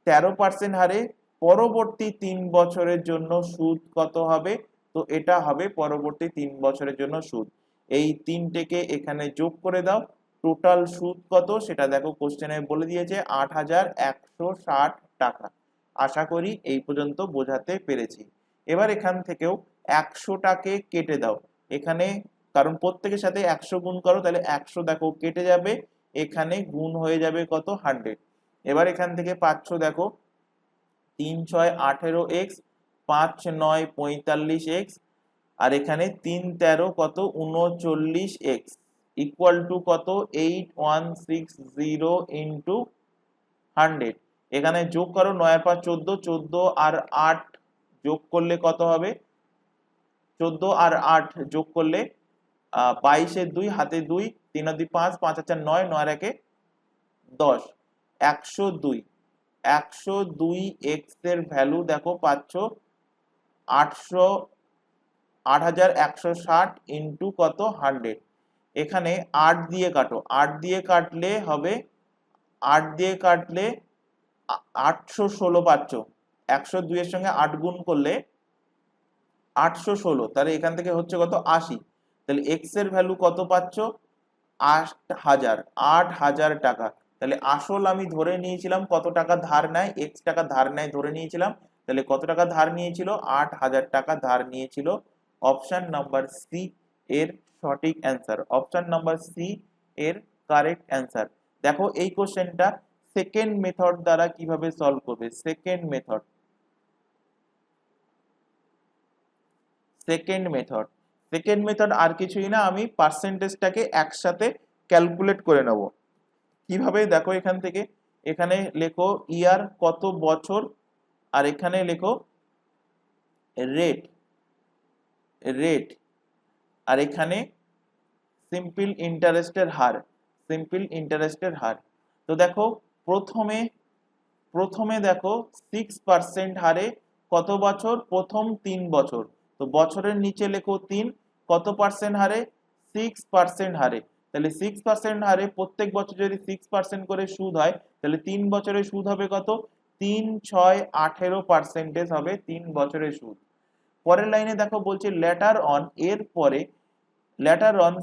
13% হারে পরবর্তী 3 বছরের জন্য সুদ কত হবে, তো এটা হবে পরবর্তী 3 বছরের জন্য সুদ। এই তিনটেকে এখানে যোগ করে দাও, টোটাল সুদ কত সেটা দেখো কোশ্চেনে বলে দিয়েছে 8,160 টাকা। আশা করি এই পর্যন্ত বোঝাতে পেরেছি। এবার এখান থেকেও 100টাকে কেটে দাও এখানে, কারণ প্রত্যেকের সাথে 100 গুণ করো, তাহলে 100 দেখো কেটে যাবে, এখানে গুণ হয়ে যাবে কত 100। এবার এখান থেকে 500 দেখো 3 6 18x, 5 9 45x, আর এখানে 3 13 কত 39x ইকুয়াল টু কত 8160 ইন্টু 100। এখানে যোগ করো, 9 আর 5 14, 14 আর 8 যোগ করলে কত হবে, 14 আর 8 যোগ করলে 22 এর 2 হাতে 2, 3 আর 2 5, 5 আর 4 9, 9 আর 1 10, 102। 102x এর ভ্যালু দেখো পাচ্ছ 8160 ইন্টু কত 100। এখানে 8 দিয়ে কাটো, 8 দিয়ে কাটলে হবে, 8 দিয়ে কাটলে 816 পাচ্ছ, 102 এর সঙ্গে 8 গুণ করলে 816, তাহলে এখান থেকে হচ্ছে কত 80। তাহলে x এর ভ্যালু কত পাচ্ছ 8000 টাকা। তাহলে আসল আমি ধরে নিয়েছিলাম কত টাকা ধার নেয়, x টাকা ধার নেয় ধরে নিয়েছিলাম, তাহলে কত টাকা ধার নিয়েছিল 8000 টাকা ধার নিয়েছিল। অপশন নাম্বার সি এর সঠিক অ্যান্সার, অপশন নাম্বার সি এর কারেক্ট অ্যান্সার। দেখো এই কোশ্চেনটা সেকেন্ড মেথড দ্বারা কিভাবে সলভ করবে, সেকেন্ড মেথড, সেকেন্ড মেথড আর কিছুই না, আমি পার্সেন্টেজটাকে একসাথে ক্যালকুলেট করে নেব। কিভাবে দেখো এখান থেকে এখানে লেখো ইয়ার কত বছর, আর এখানে লেখো রেট, রেট, আর এখানে সিম্পল ইন্টারেস্টের হার, সিম্পল ইন্টারেস্টের হার। তো দেখো প্রথমে প্রথমে দেখো 6% হারে কত বছর, প্রথম 3 বছর। তো বছরের নিচে লেখো 3, কত পার্সেন্ট হারে, 6% হারে। তাহলে 6% হারে প্রত্যেক বছর যদি 6% করে সুদ হয়, তাহলে 3 বছরে সুদ হবে কত, 3, 6, 18% হবে 3 বছরের সুদ। পরের লাইনে দেখো বলছে লেটার অন, এর পরে later on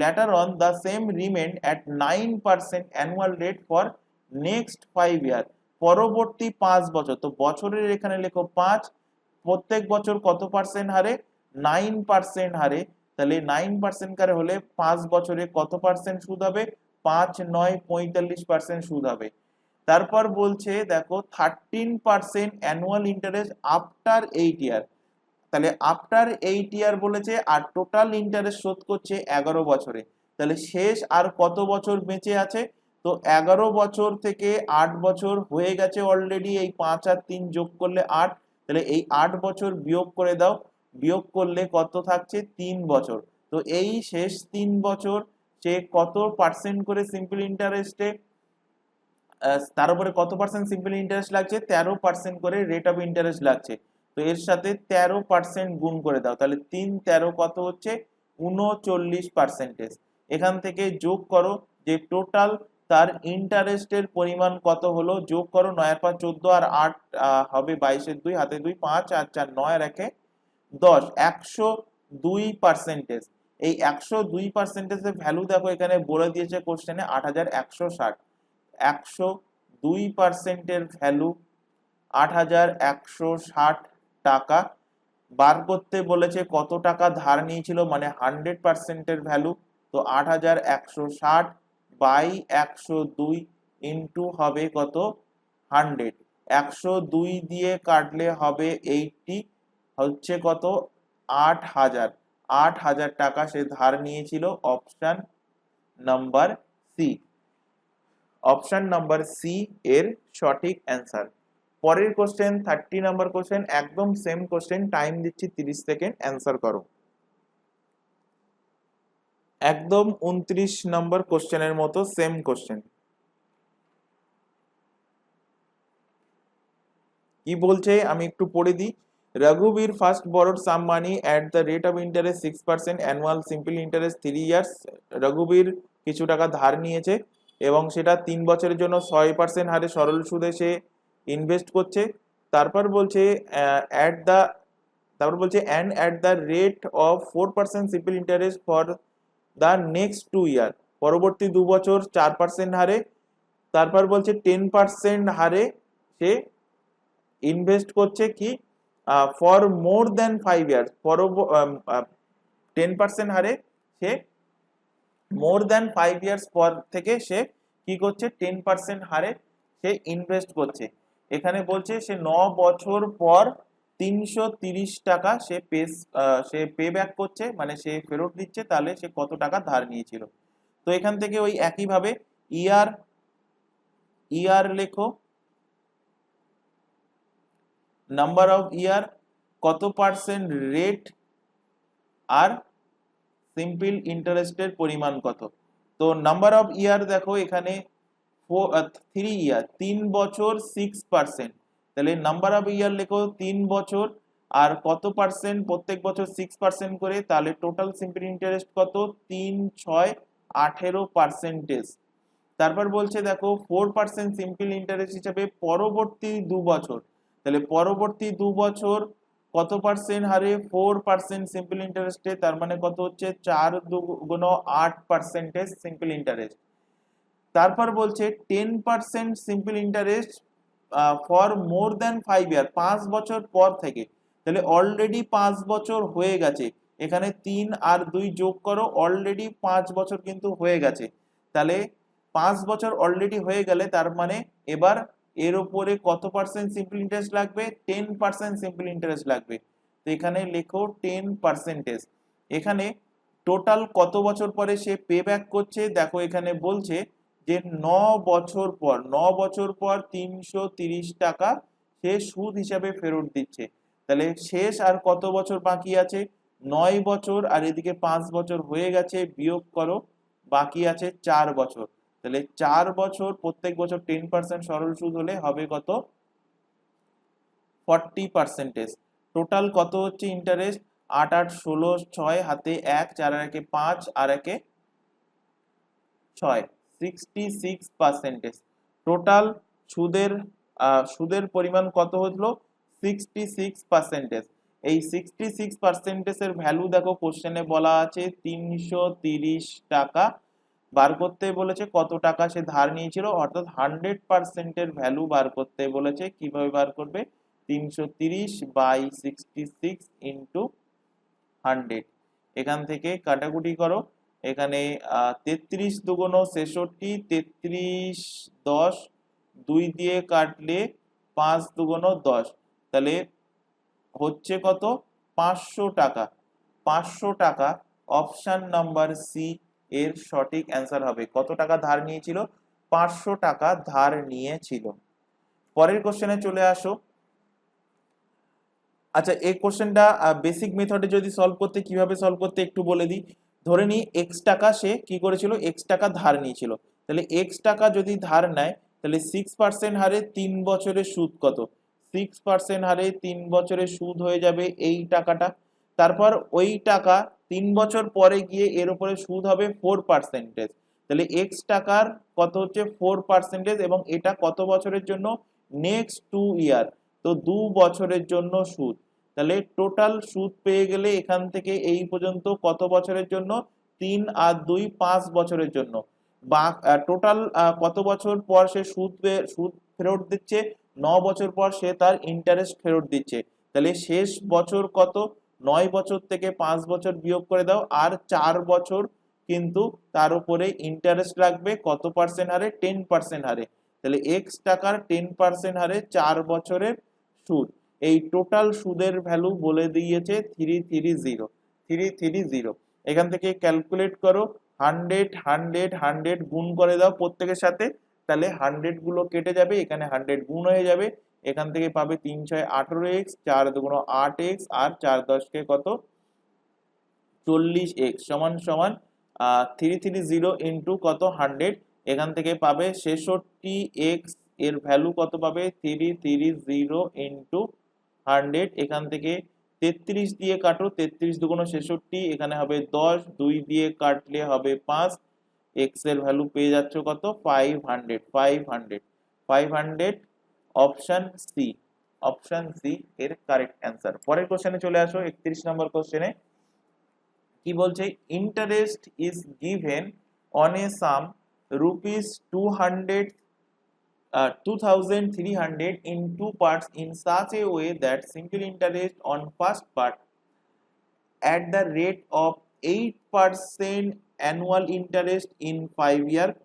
later on the same remained at 9% annual rate for next 5 year, পরবর্তী 5 বছর। তো বছরের এখানে লেখো 5, প্রত্যেক বছর কত পার্সেন্ট হারে, 9% হারে। তাহলে 9% হারে হলে 5 বছরে কত পার্সেন্ট সুদ হবে, 5, 9, 45% সুদ হবে। তারপর বলছে দেখো 13% অ্যানুয়াল ইন্টারেস্ট আফটার 8 ইয়ার। তাহলে আফটার 8 ইয়ার বলেছে, আর টোটাল ইন্টারেস্ট শোধ করছে 11 বছরে। তাহলে শেষ আর কত বছর বেঁচে আছে, তো 11 বছর থেকে 8 বছর হয়ে গেছে অলরেডি, এই 5 আর 3 যোগ করলে 8, তাহলে এই 8 বছর বিয়োগ করে দাও, বিয়োগ করলে কত থাকছে, 3 বছর। তো এই শেষ 3 বছর সে কত পার্সেন্ট করে সিম্পল ইন্টারেস্টে, তার উপরে কত পার্সেন্ট সিম্পল ইন্টারেস্ট লাগছে, 13% করে রেট অফ ইন্টারেস্ট লাগছে। তো এর সাথে 13% গুণ করে দাও, তাহলে 3, 13 কত হচ্ছে, 39%। এখান থেকে যোগ করো যে টোটাল তার ইন্টারেস্টের পরিমাণ কত হলো, যোগ করো, 9 আর 5 14, আর 8 হবে 22 এর 2 হাতে 2, 5 আর 4 9 আর 1 10, 102%। এই 102%-এর ভ্যালু দেখো এখানে বলে দিয়েছে কোশ্চেনে 8160। 102%-এর ভ্যালু 8160 টাকা। বার করতে বলেছে কত টাকা ধার নিয়েছিল, মানে 100%-এর ভ্যালু। তো 8160 বাই 102 ইন্টু হবে কত, 100। 102 দিয়ে কাটলে হবে 80, হচ্ছে কত, 8000। 8000 টাকা সে ধার নিয়েছিল। Option number C, option number C এর সঠিক অ্যান্সার। পরের কোশ্চেন 30 নাম্বার কোশ্চেন, একদম সেম কোশ্চেন, টাইম দিচ্ছি 30 সেকেন্ড, অ্যান্সার করো। একদম 29 নাম্বার কোশ্চেনের মতো সেম কোশ্চেন। কি বলছে আমি একটু পড়ে দিই। Raghubir first borrowed some money at the rate of interest 6%, annual simple interest 3 years. Raghubir কিছু টাকা ধার নিয়েছে এবং সেটা 3 বছরের জন্য 6% হারে সরল সুদে সে ইনভেস্ট করছে। তারপর বলছে অ্যাট দ্য তারপর বলছে and at the rate of 4% simple interest for the next 2 ইয়ার, পরবর্তী 2 বছর 4% হারে। তারপর বলছে 10% হারে সে ইনভেস্ট করছে কি, ফর মোর দেন 5 ইয়ার্স, 10% হারে সে মোর দেন 5 ইয়ার্স পর থেকে সে কি করছে, 10% হারে সে ইনভেস্ট করছে। এখানে বলছে সে 9 বছর পর 330 টাকা সে পে ব্যাক করছে, মানে সে ফেরত দিচ্ছে। তাহলে সে কত টাকা ধার নিয়েছিল। তো এখান থেকে ওই একইভাবে ইয়ার, ইয়ার লেখো, নাম্বার অফ ইয়ার, কত পার্সেন্ট রেট, আর সিম্পল ইন্টারেস্টের পরিমাণ কত। তো নাম্বার অফ ইয়ার দেখো এখানে 3 ইয়ার, 3 বছর 6%। তাহলে নাম্বার অফ ইয়ার লেখো 3 বছর, আর কত পার্সেন্ট, প্রত্যেক বছর 6% করে, তাহলে টোটাল সিম্পল ইন্টারেস্ট কত, 3, 6, 18%। তারপর বলছে দেখো 4% সিম্পল ইন্টারেস্ট হিসাবে পরবর্তী 2 বছর। তাহলে পরবর্তী 2 বছর কত পার্সেন্ট হারে, 4% সিম্পল ইন্টারেস্টে, তার মানে কত হচ্ছে, 4 দুগুণ 8% সিম্পল ইন্টারেস্ট। তারপর বলছে 10% সিম্পল ইন্টারেস্ট ফর মোর দেন 5 ইয়ার, 5 বছর পর থেকে। তাহলে অলরেডি 5 বছর হয়ে গেছে, এখানে 3 আর 2 যোগ করো, অলরেডি 5 বছর কিন্তু হয়ে গেছে। তাহলে 5 বছর অলরেডি হয়ে গেলে তার মানে এবার এর উপরে কত পার্সেন্ট সিম্পল ইন্টারেস্ট লাগবে, 10% সিম্পল ইন্টারেস্ট লাগবে। তো এখানে লেখো 10%। এখানে টোটাল কত বছর পরে সে পে ব্যাক করছে, দেখো এখানে বলছে যে 9 বছর পর 330 টাকা সে সুদ হিসাবে ফেরত দিচ্ছে। তাহলে শেষ আর কত বছর বাকি আছে? 9 বছর, আর এদিকে 5 বছর হয়ে গেছে, বিয়োগ করো, বাকি আছে 4 বছর। তাহলে 4 বছর, প্রত্যেক বছর 10% সরল সুদ হলে হবে কত? 40%। টোটাল কত হচ্ছে ইন্টারেস্ট? 8 8 16, 6 হাতে 1, 4 আর 1 5, আর 1 6, 66%। টোটাল সুদের সুদের পরিমাণ কত হলো? 66%। এই 66% এর ভ্যালু দেখো কোশ্চেনে বলা আছে 330 টাকা। বার করতে বলেছে কত টাকা সে ধার নিয়েছিল, অর্থাৎ 100% এর ভ্যালু বার করতে বলেছে। কিভাবে বার করবে? 330/66 ইন্টু 100। এখান থেকে কাটাকুটি করো। এখানে 33 দুগুণ 66, 33 10, 2 দিয়ে কাটলে 5 দুগুণ 10, তাহলে হচ্ছে কত? 500 টাকা। 500 টাকা অপশন নাম্বার সি এর সঠিক অ্যান্সার হবে। কত টাকা ধার নিয়েছিল? 500 টাকা ধার নিয়েছিল। পরের কোশ্চেনে চলে আসো। আচ্ছা, এই কোশ্চেনটা বেসিক মেথডে যদি সলভ করতে, কিভাবে সলভ করতে একটু বলে দিই। ধরে নিই এক্স টাকা সে কি করেছিল, এক্স টাকা ধার নিয়েছিল। তাহলে এক্স টাকা যদি ধার নেয়, তাহলে 6% হারে 3 বছরের সুদ কত? 6% হারে 3 বছরের সুদ হয়ে যাবে এই টাকাটা। তারপর ওই টাকা 3 বছর পরে গিয়ে এর উপরে সুদ হবে 4%। তাহলে এক্স টাকার কত হচ্ছে? 4%, এবং এটা কত বছরের জন্য? নেক্সট 2 ইয়ার। তো 2 বছরের জন্য সুদ। তাহলে টোটাল সুদ পেয়ে গেলে এখান থেকে এই পর্যন্ত কত বছরের জন্য? 3 আর 2 5 বছরের জন্য। বা টোটাল কত বছর পর সে সুদ ফেরত দিচ্ছে? 9 বছর পর সে তার ইন্টারেস্ট ফেরত দিচ্ছে। তাহলে শেষ বছর কত? 9 বছর থেকে 5 বছর বিয়োগ করে দাও, আর 4 বছর কিন্তু তার উপরে ইন্টারেস্ট লাগবে কত পার্সেন্ট হারে? 10% হারে। তাহলে এক্স টাকার 10% হারে 4 বছরের সুদ। এই টোটাল সুদের ভ্যালু বলে দিয়েছে 330। এখান থেকে ক্যালকুলেট করো। 100 100 100 গুণ করে দাও প্রত্যেকের সাথে, তাহলে 100 গুলো কেটে যাবে, এখানে 100 গুণ হয়ে যাবে। এখান থেকে পাবে 3 6 18x, 4 2 8x, আর 4 10 কে কত? 40x সমান সমান 330 ইন্টু কত? 100। এখান থেকে পাবে 66x। এর ভ্যালু কত পাবে? 330 ইন্টু 100। এখান থেকে 33 দিয়ে কাটো, 33 দুগুণ 66, এখানে হবে 10, 2 দিয়ে কাটলে হবে 5, এক্স এর ভ্যালু পেয়ে যাচ্ছ কত? 500। অপশন সি, অপশন সি এর কারেক্ট অ্যান্সার। পরের কোশ্চেনে চলে আসো, 31 নম্বর কোশ্চেনে কি বলছে? Interest is given on a some rupees 2300 in 2 parts in such a way that simple interest on first part at the rate of 8% annual interest in 5 years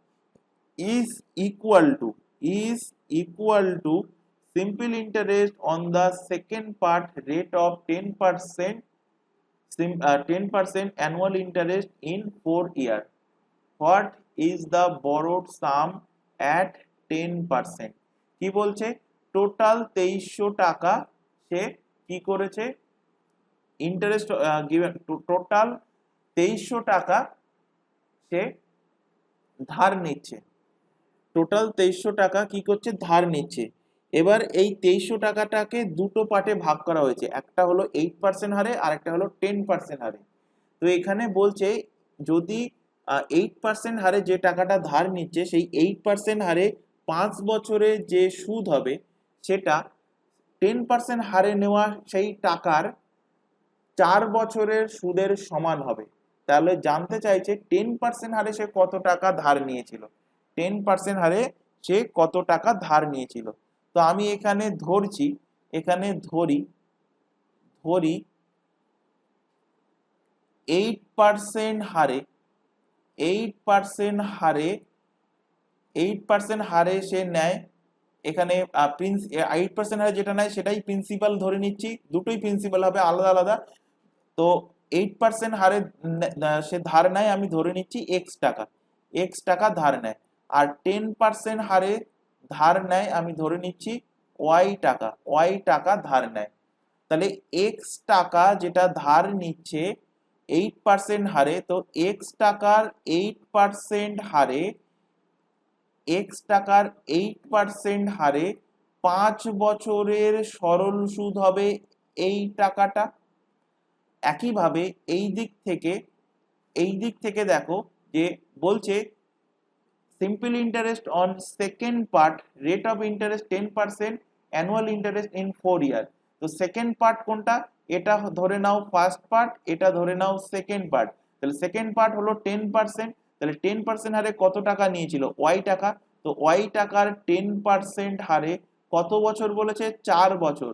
is equal to simple interest on the second part rate of 10% 10% annual interest in 4 years. What is the borrowed sum at 10%? কি বলছে? Total 2300 টাকা সে কি করেছে? Interest given, total 2300 টাকা সে ধার নিচ্ছে। Total 2300 টাকা কি করছে? ধার নিচ্ছে। এবার এই 2300 টাকাটাকে দুটো পার্টে ভাগ করা হয়েছে, একটা হলো 8% হারে, আর একটা হলো 10% হারে। তো এখানে বলছে যদি 8% হারে যে টাকাটা ধার নিচ্ছে, সেই 8% হারে 5 বছরে যে সুদ হবে সেটা 10% হারে নেওয়া সেই টাকার 4 বছরের সুদের সমান হবে। তাহলে জানতে চাইছে 10% হারে সে কত টাকা ধার নিয়েছিল। 10% হারে সে কত টাকা ধার নিয়েছিল। তো আমি এখানে ধরছি, এখানে ধরি 8% হারে 8% হারে 8% হারে সে নেয়। এখানে 8% হারে যেটা নেয় সেটাই প্রিন্সিপাল ধরে নিচ্ছি, দুটোই প্রিন্সিপাল হবে, আলাদা আলাদা। তো 8% হারে সে ধার নেয়, আমি ধরে নিচ্ছি এক্স টাকা ধার নেয়। আর 10% হারে ধার নেয়, আমি ধরে নিচ্ছি ওয়াই টাকা ধার নেয়। তাহলে এক্স টাকা যেটা ধার নিচ্ছে 8% হারে, তো এক্স টাকার 8% হারে, এক্স টাকার 8% হারে 5 বছরের সরল সুদ হবে এই টাকাটা। একইভাবে এই দিক থেকে দেখো যে বলছে simple interest on second part, rate of interest 10%, annual interest in 4 ইয়ার। তো সেকেন্ড পার্ট কোনটা, এটা ধরে নাও ফার্স্ট পার্ট, এটা ধরে নাও সেকেন্ড পার্ট। তাহলে সেকেন্ড পার্ট হলো 10%, তাহলে 10% হারে কত টাকা নিয়েছিল, ওয়াই টাকা। তো ওয়াই টাকার 10% হারে কত বছর বলেছে, 4 বছর।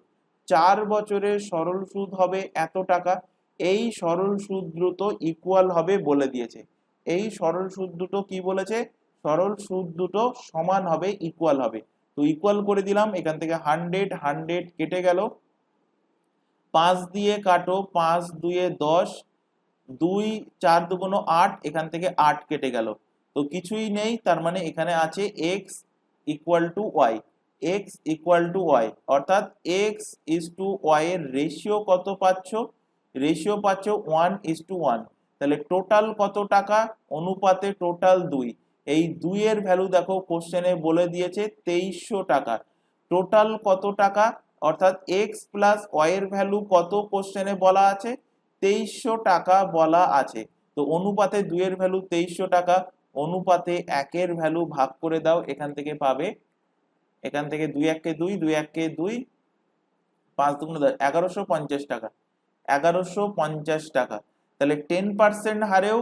4 বছরের সরল সুদ হবে এত টাকা। এই সরল সুদ দুটো ইকুয়াল হবে বলে দিয়েছে। এই সরল সুদ দুটো কি বলেছে, সরল সুদ দুটো সমান হবে, ইকুয়াল হবে। তো ইকুয়াল করে দিলাম, এখান থেকে 100 কেটে গেল, 5 দিয়ে কাটো, 5 দুয়ে 10, 2 4 দুগুণ 8, এখান থেকে 8 কেটে গেল। তো কিছুই নেই, তার মানে এখানে আছে x equal to y. X equal to y, অর্থাৎ এক্স ইজ টু ওয়াই এর রেশিও কত পাচ্ছ, রেশিও পাচ্ছ 1:1। তাহলে টোটাল কত টাকা, অনুপাতে টোটাল 2। এই 2 এর ভ্যালু দেখো কোশ্চেনে বলে দিয়েছে 2300 টাকা। টোটাল কত টাকা, অর্থাৎ এক্স প্লাস ওয়াই এর ভ্যালু কত কোশ্চেনে বলা আছে, 2300 টাকা বলা আছে। তো অনুপাতে 2 এর ভ্যালু 2300 টাকা, অনুপাতে 1 এর ভ্যালু ভাগ করে দাও, এখান থেকে পাবে, এখান থেকে 2 1 কে 2, 2 1 কে 2, 5 দুগুণ 10, 1150 টাকা, 1150 টাকা। তাহলে 10% হারেও,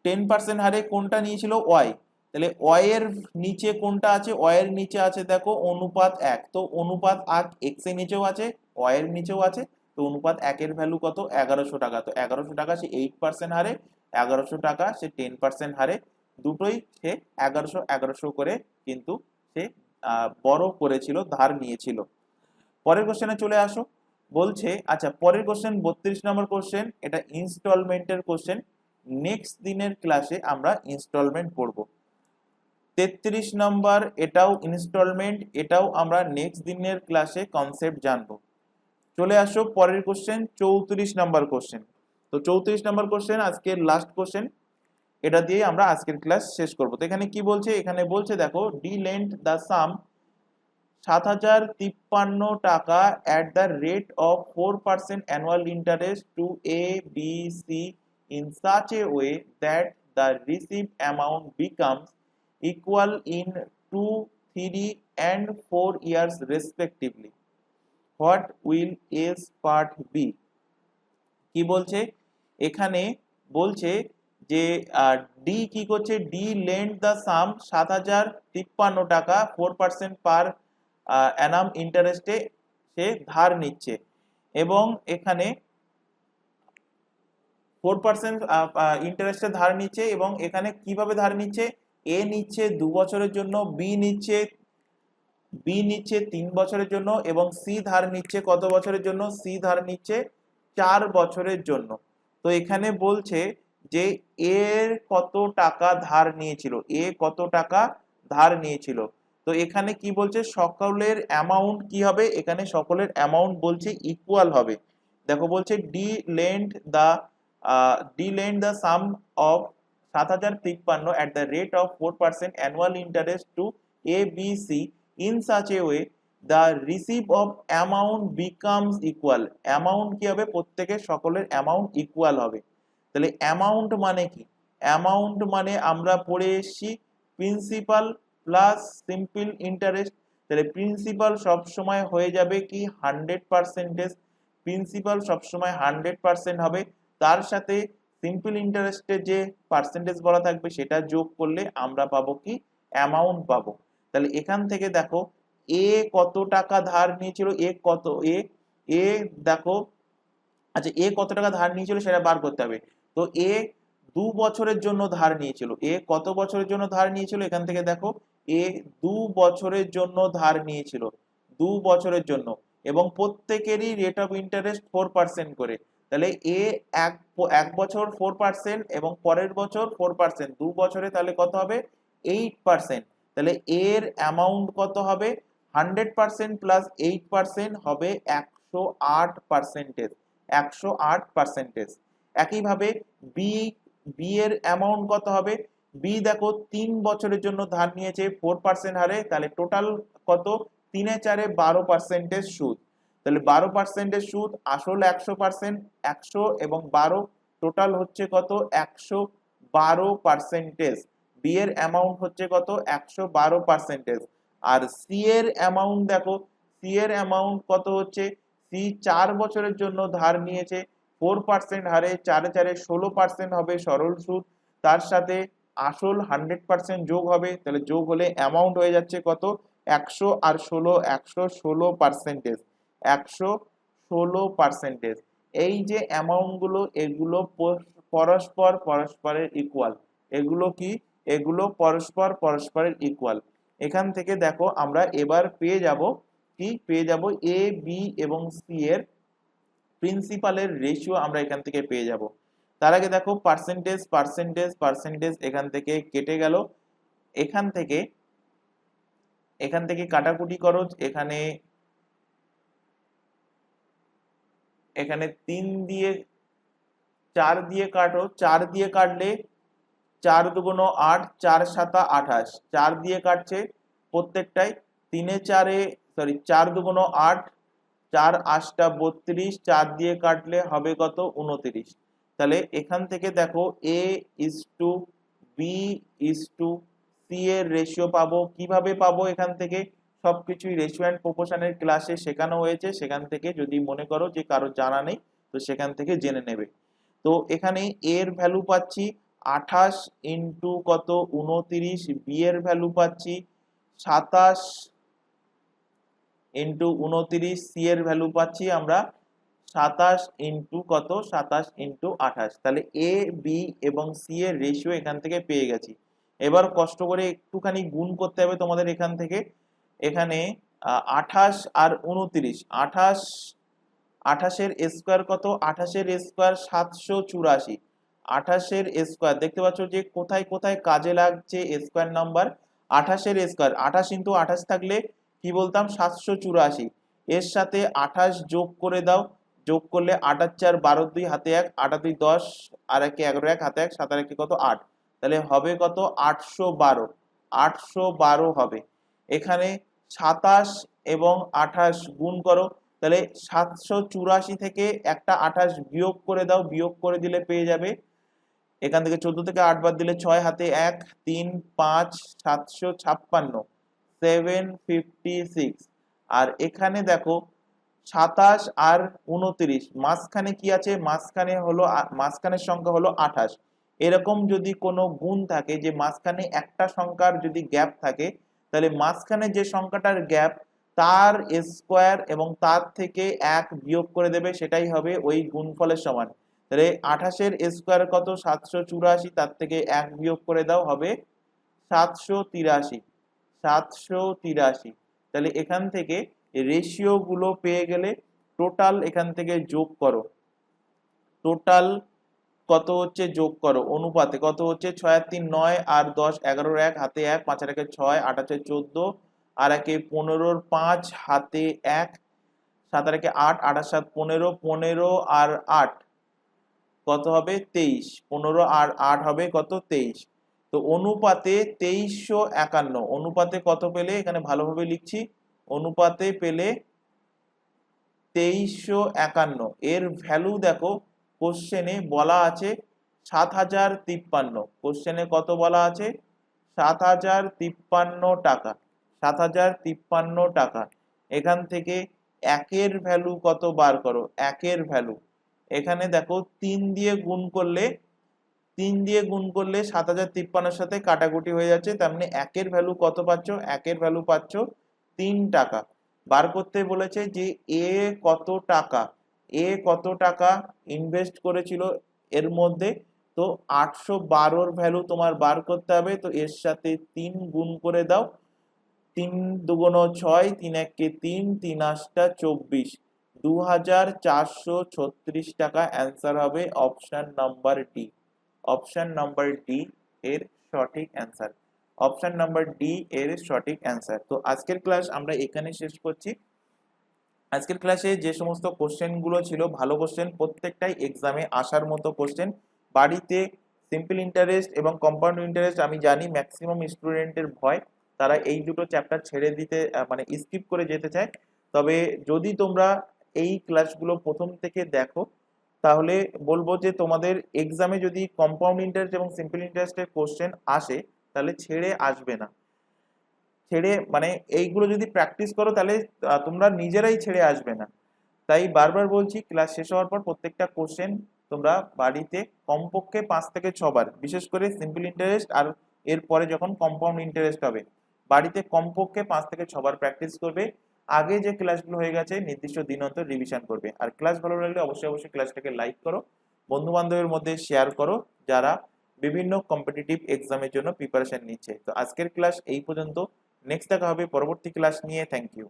10% হারে কোনটা নিয়েছিল, ওয়াই। তাহলে ওয়াই এর নিচে কোনটা আছে, ওয়াই এর নিচে আছে দেখো অনুপাত 1। তো অনুপাত 1 এক্স এর নিচেও আছে, ওয়াই এর নিচেও আছে। তো অনুপাত 1 এর ভ্যালু কত, 1100 টাকা। তো 1100 টাকা সে 8% হারে, 1100 টাকা সে 10% হারে, দুটোই সে 1100 1100 করে কিন্তু সে বড় করেছিল, ধার নিয়েছিল। পরের কোশ্চেনে চলে আসো। বলছে, আচ্ছা পরের কোশ্চেন 32 নম্বর কোশ্চেন, এটা ইনস্টলমেন্টের কোশ্চেন। নেক্সট দিনের ক্লাসে আমরা ইনস্টলমেন্ট পড়ব। 33 নম্বর, এটাও ইনস্টলমেন্ট, এটাও আমরা নেক্সট দিনের ক্লাসে কনসেপ্ট জানবো। চলে আসো পরের কোশ্চেন 34 নম্বর কোশ্চেন। তো 34 নম্বর কোশ্চেন আজকের লাস্ট কোশ্চেন, এটা দিয়ে আমরা আজকের ক্লাস শেষ করব। তো এখানে কি বলছে, এখানে বলছে দেখো ডি লেন্ড দ্য সাম 7053 টাকা at the rate of 4% annual interest to A, B, C in such a way that the received amount becomes equal in 2, 3 and 4 years respectively. What will S part be? কি বলছে, এখানে বলছে যে D কি করছে, D lend the সাম 7053 টাকা 4% পার অ্যানাম ইন্টারেস্টে সে ধার নিচ্ছে, এবং এখানে 4% ইন্টারেস্টে ধার নিচ্ছে, এবং এখানে কিভাবে ধার নিচ্ছে, এ নিচ্ছে 2 বছরের জন্য, বি নিচ্ছে 3 বছরের জন্য, এবং সি ধার নিচ্ছে কত বছরের জন্য, সি ধার নিচ্ছে 4 বছরের জন্য। তো এখানে বলছে যে এর কত টাকা ধার নিয়েছিল, এ কত টাকা ধার নিয়েছিল। তো এখানে কি বলছে, সকলের অ্যামাউন্ট কি হবে, এখানে সকলের অ্যামাউন্ট বলছে ইকুয়াল হবে। দেখো বলছে D lend the sum of 7053 at the rate of 4% annual interest to A, B, C in such a way the receipt of amount becomes equal. Amount কি হবে, প্রত্যেকের সকলের অ্যামাউন্ট ইকুয়াল হবে। তাহলে অ্যামাউন্ট মানে কি, অ্যামাউন্ট মানে আমরা পড়ে এসেছি প্রিন্সিপাল প্লাস সিম্পল ইন্টারেস্ট। তাহলে প্রিন্সিপাল সব সময় হয়ে যাবে কি 100%, প্রিন্সিপাল সব সময় 100% হবে, তার সাথে সিম্পল ইন্টারেস্টের যে পার্সেন্টেজ বলা থাকবে সেটা যোগ করলে আমরা পাবো কি, অ্যামাউন্ট পাবো। তাহলে এখান থেকে দেখো এ কত টাকা ধার নিয়েছিল, এ দেখো, আচ্ছা এ কত টাকা ধার নিয়েছিল সেটা বার করতে হবে। তো এ 2 বছরের জন্য ধার নিয়েছিল, এ কত বছরের জন্য ধার নিয়েছিল, এখান থেকে দেখো এ 2 বছরের জন্য ধার নিয়েছিল, 2 বছরের জন্য, এবং প্রত্যেকেরই রেট অফ ইন্টারেস্ট 4% করে। তাহলে এ এক বছর 4% এবং পরের বছর 4%, 2 বছরে তাহলে কত হবে, 8%। তাহলে এর অ্যামাউন্ট কত হবে? 100% প্লাস 8% হবে 108%। 108%। একইভাবে বি, বি এর অ্যামাউন্ট কত হবে? বি দেখো 3 বছরের জন্য ধার নিয়েছে 4% হারে, তাহলে টোটাল কত? 3-4-12% সুদ। তাহলে 12% সুদ, আসল 100%, 100 এবং 12 টোটাল হচ্ছে কত? 112%। বি এর অ্যামাউন্ট হচ্ছে কত? 112%। আর সি এর অ্যামাউন্ট দেখো, সি এর অ্যামাউন্ট কত হচ্ছে? সি 4 বছরের জন্য ধার নিয়েছে 4% হারে, 4-4-16% হবে সরল সুদ, তার সাথে আসল 100% যোগ হবে, তাহলে যোগ হলে অ্যামাউন্ট হয়ে যাচ্ছে কত? 100 আর 16, 116%। 116%। এই যে অ্যামাউন্ট গুলো, এগুলো পরস্পরের ইকুয়াল। এগুলো কি? এগুলো পরস্পরের ইকুয়াল। এখান থেকে দেখো আমরা এবার পেয়ে যাব কি? পেয়ে যাব এ, বি এবং সি এর প্রিন্সিপালের রেশিও আমরা এখান থেকে পেয়ে যাব। তার আগে দেখো পার্সেন্টেজ এখান থেকে কেটে গেল। এখান থেকে কাটাকুটি করো, এখানে 3 দিয়ে 4 দিয়ে কাটো, 4 দিয়ে কাটলে 4 দুগুণ 8, 4 সাতা 28, 4 দিয়ে কাটছে প্রত্যেকটাই, 4 দুগুণ 8, 4 আষ্টা 32, 4 দিয়ে কাটলে হবে কত? 29। তাহলে এখান থেকে দেখো A is to B is to C এর রেশিও পাবো। কিভাবে পাবো? এখান থেকে সবকিছুই রেশিও অ্যান্ড প্রপোর্শনের ক্লাসে শেখানো হয়েছে, সেখান থেকে যদি মনে করো যে কারো জানা নেই তো সেখান থেকে জেনে নেবে। তো এখানে এর ভ্যালু পাচ্ছি 28 ইন্টু কত? 29। বি এর ভ্যালু পাচ্ছি 27 ইন্টু 29। সি এর ভ্যালু পাচ্ছি আমরা 27 ইন্টু কত? 27 ইন্টু 28। তাহলে এ, বি এবং সি এর রেশিও এখান থেকে পেয়ে গেছি। এবার কষ্ট করে একটুখানি গুণ করতে হবে তোমাদের এখান থেকে। এখানে 28 আর 29, 28 এর স্কোয়ার কত? 28 এর স্কোয়ার 784। 28 এর স্কোয়ার দেখতে পাচ্ছ যে কোথায় কোথায় কাজে লাগছে স্কোয়ার নাম্বার। 28 এর স্কোয়ার, 28 ইন্টু 28 থাকলে কি বলতাম? 784। এর সাথে 28 যোগ করে দাও, যোগ করলে 8 আর 4 12, 2 হাতে 1, 8 আর 2 10, আর 1 11, 1 হাতে 1, 7 আর 1 কত? 8। তাহলে হবে কত? 812। 812 হবে। এখানে 27 এবং 28 গুণ করো, তাহলে 784 থেকে একটা 28 বিয়োগ করে দাও, বিয়োগ করে দিলে পেয়ে যাবে এখান থেকে 14 থেকে 8 বাদ দিলে 6 হাতে 1, 3, 5, 756, 756। আর এখানে দেখো 27 আর 29 মাঝখানে কি আছে? মাঝখানের সংখ্যা হলো 28। এরকম যদি কোনো গুণ থাকে যে মাঝখানে একটা সংখ্যার যদি গ্যাপ থাকে, তাহলে মাঝখানে যে সংখ্যাটার গ্যাপ তার স্কোয়ার এবং তার থেকে 1 বিয়োগ করে দেবে, সেটাই হবে ওই গুণফলের সমান। তাহলে 28 এর স্কোয়ার কত? 784, তার থেকে 1 বিয়োগ করে দাও, হবে 783। 783। তাহলে এখান থেকে রেশিও গুলো পেয়ে গেলে টোটাল এখান থেকে যোগ করো। টোটাল কত হচ্ছে? যোগ করো। অনুপাতে কত হচ্ছে? 6 আর 3 9, আর 10 11 1 হাতে 1, 5 আর 1 6, 8 আর 4 14, আর 1 15 5 হাতে 1, 7 আর 1 8, 8 আর 7 15, 15 আর 8 কত হবে? 23। 15 আর 8 হবে কত? 23। তো অনুপাতে 2351। অনুপাতে কত পেলে? এখানে ভালোভাবে লিখছি, অনুপাতে পেলে 2351। এর ভ্যালু দেখো কোশ্চেনে বলা আছে 7053। কোশ্চেনে কত বলা আছে? 7053 টাকা। 7053 টাকা। এখান থেকে একের ভ্যালু কত বার করো? একের ভ্যালু এখানে দেখো 3 দিয়ে গুণ করলে 7053 সাথে কাটাকুটি হয়ে যাচ্ছে, তার মানে একের ভ্যালু কত পাচ্ছ? একের ভ্যালু পাচ্ছ 3 টাকা। বার করতে বলেছে যে কত টাকা ইনভেস্ট করেছিল এর মধ্যে। তো 812 ভ্যালু তোমার বার করতে হবে। তো এর সাথে 3 গুণ করে দাও, 3 দুগুণ 6, 3 একে 3, 3 আষ্টা 24, 2436 টাকা। অ্যান্সার হবে option number D. Option number D এর সঠিক অ্যান্সার। অপশন নাম্বার ডি এর সঠিক অ্যান্সার। তো আজকের ক্লাস আমরা এখানে শেষ করছি। আজকের ক্লাসে যে সমস্ত কোশ্চেনগুলো ছিল ভালো কোশ্চেন, প্রত্যেকটাই এক্সামে আসার মতো কোশ্চেন। বাড়িতে সিম্পল ইন্টারেস্ট এবং কম্পাউন্ড ইন্টারেস্ট আমি জানি ম্যাক্সিমাম স্টুডেন্টের ভয়, তারা এই দুটো চ্যাপ্টার ছেড়ে দিতে মানে স্কিপ করে যেতে চায়। তবে যদি তোমরা এই ক্লাসগুলো প্রথম থেকে দেখো তাহলে বলবো যে তোমাদের এক্সামে যদি কম্পাউন্ড ইন্টারেস্ট এবং সিম্পল ইন্টারেস্টের কোশ্চেন আসে তাহলে ছেড়ে আসবে না। ছেড়ে মানে এইগুলো যদি প্র্যাকটিস করো তাহলে তোমরা নিজেরাই ছেড়ে আসবে না। তাই বারবার বলছি ক্লাস শেষ হওয়ার পর প্রত্যেকটা কোশ্চেন তোমরা বাড়িতে কমপক্ষে 5 থেকে 6 বার, বিশেষ করে সিম্পল ইন্টারেস্ট আর এরপরে যখন কম্পাউন্ড ইন্টারেস্ট হবে বাড়িতে কমপক্ষে 5 থেকে 6 বার প্র্যাকটিস করবে। আগে যে ক্লাসগুলো হয়ে গেছে নির্দিষ্ট দিন অন্তর রিভিশন করবে। আর ক্লাস ভালো লাগলে অবশ্যই অবশ্যই ক্লাসটাকে লাইক করো, বন্ধু বান্ধবের মধ্যে শেয়ার করো যারা বিভিন্ন কম্পিটিটিভ এক্সামের জন্য প্রিপারেশন নিচ্ছে। তো আজকের ক্লাস এই পর্যন্ত, নেক্সট দেখা হবে পরবর্তী ক্লাস নিয়ে। Thank you.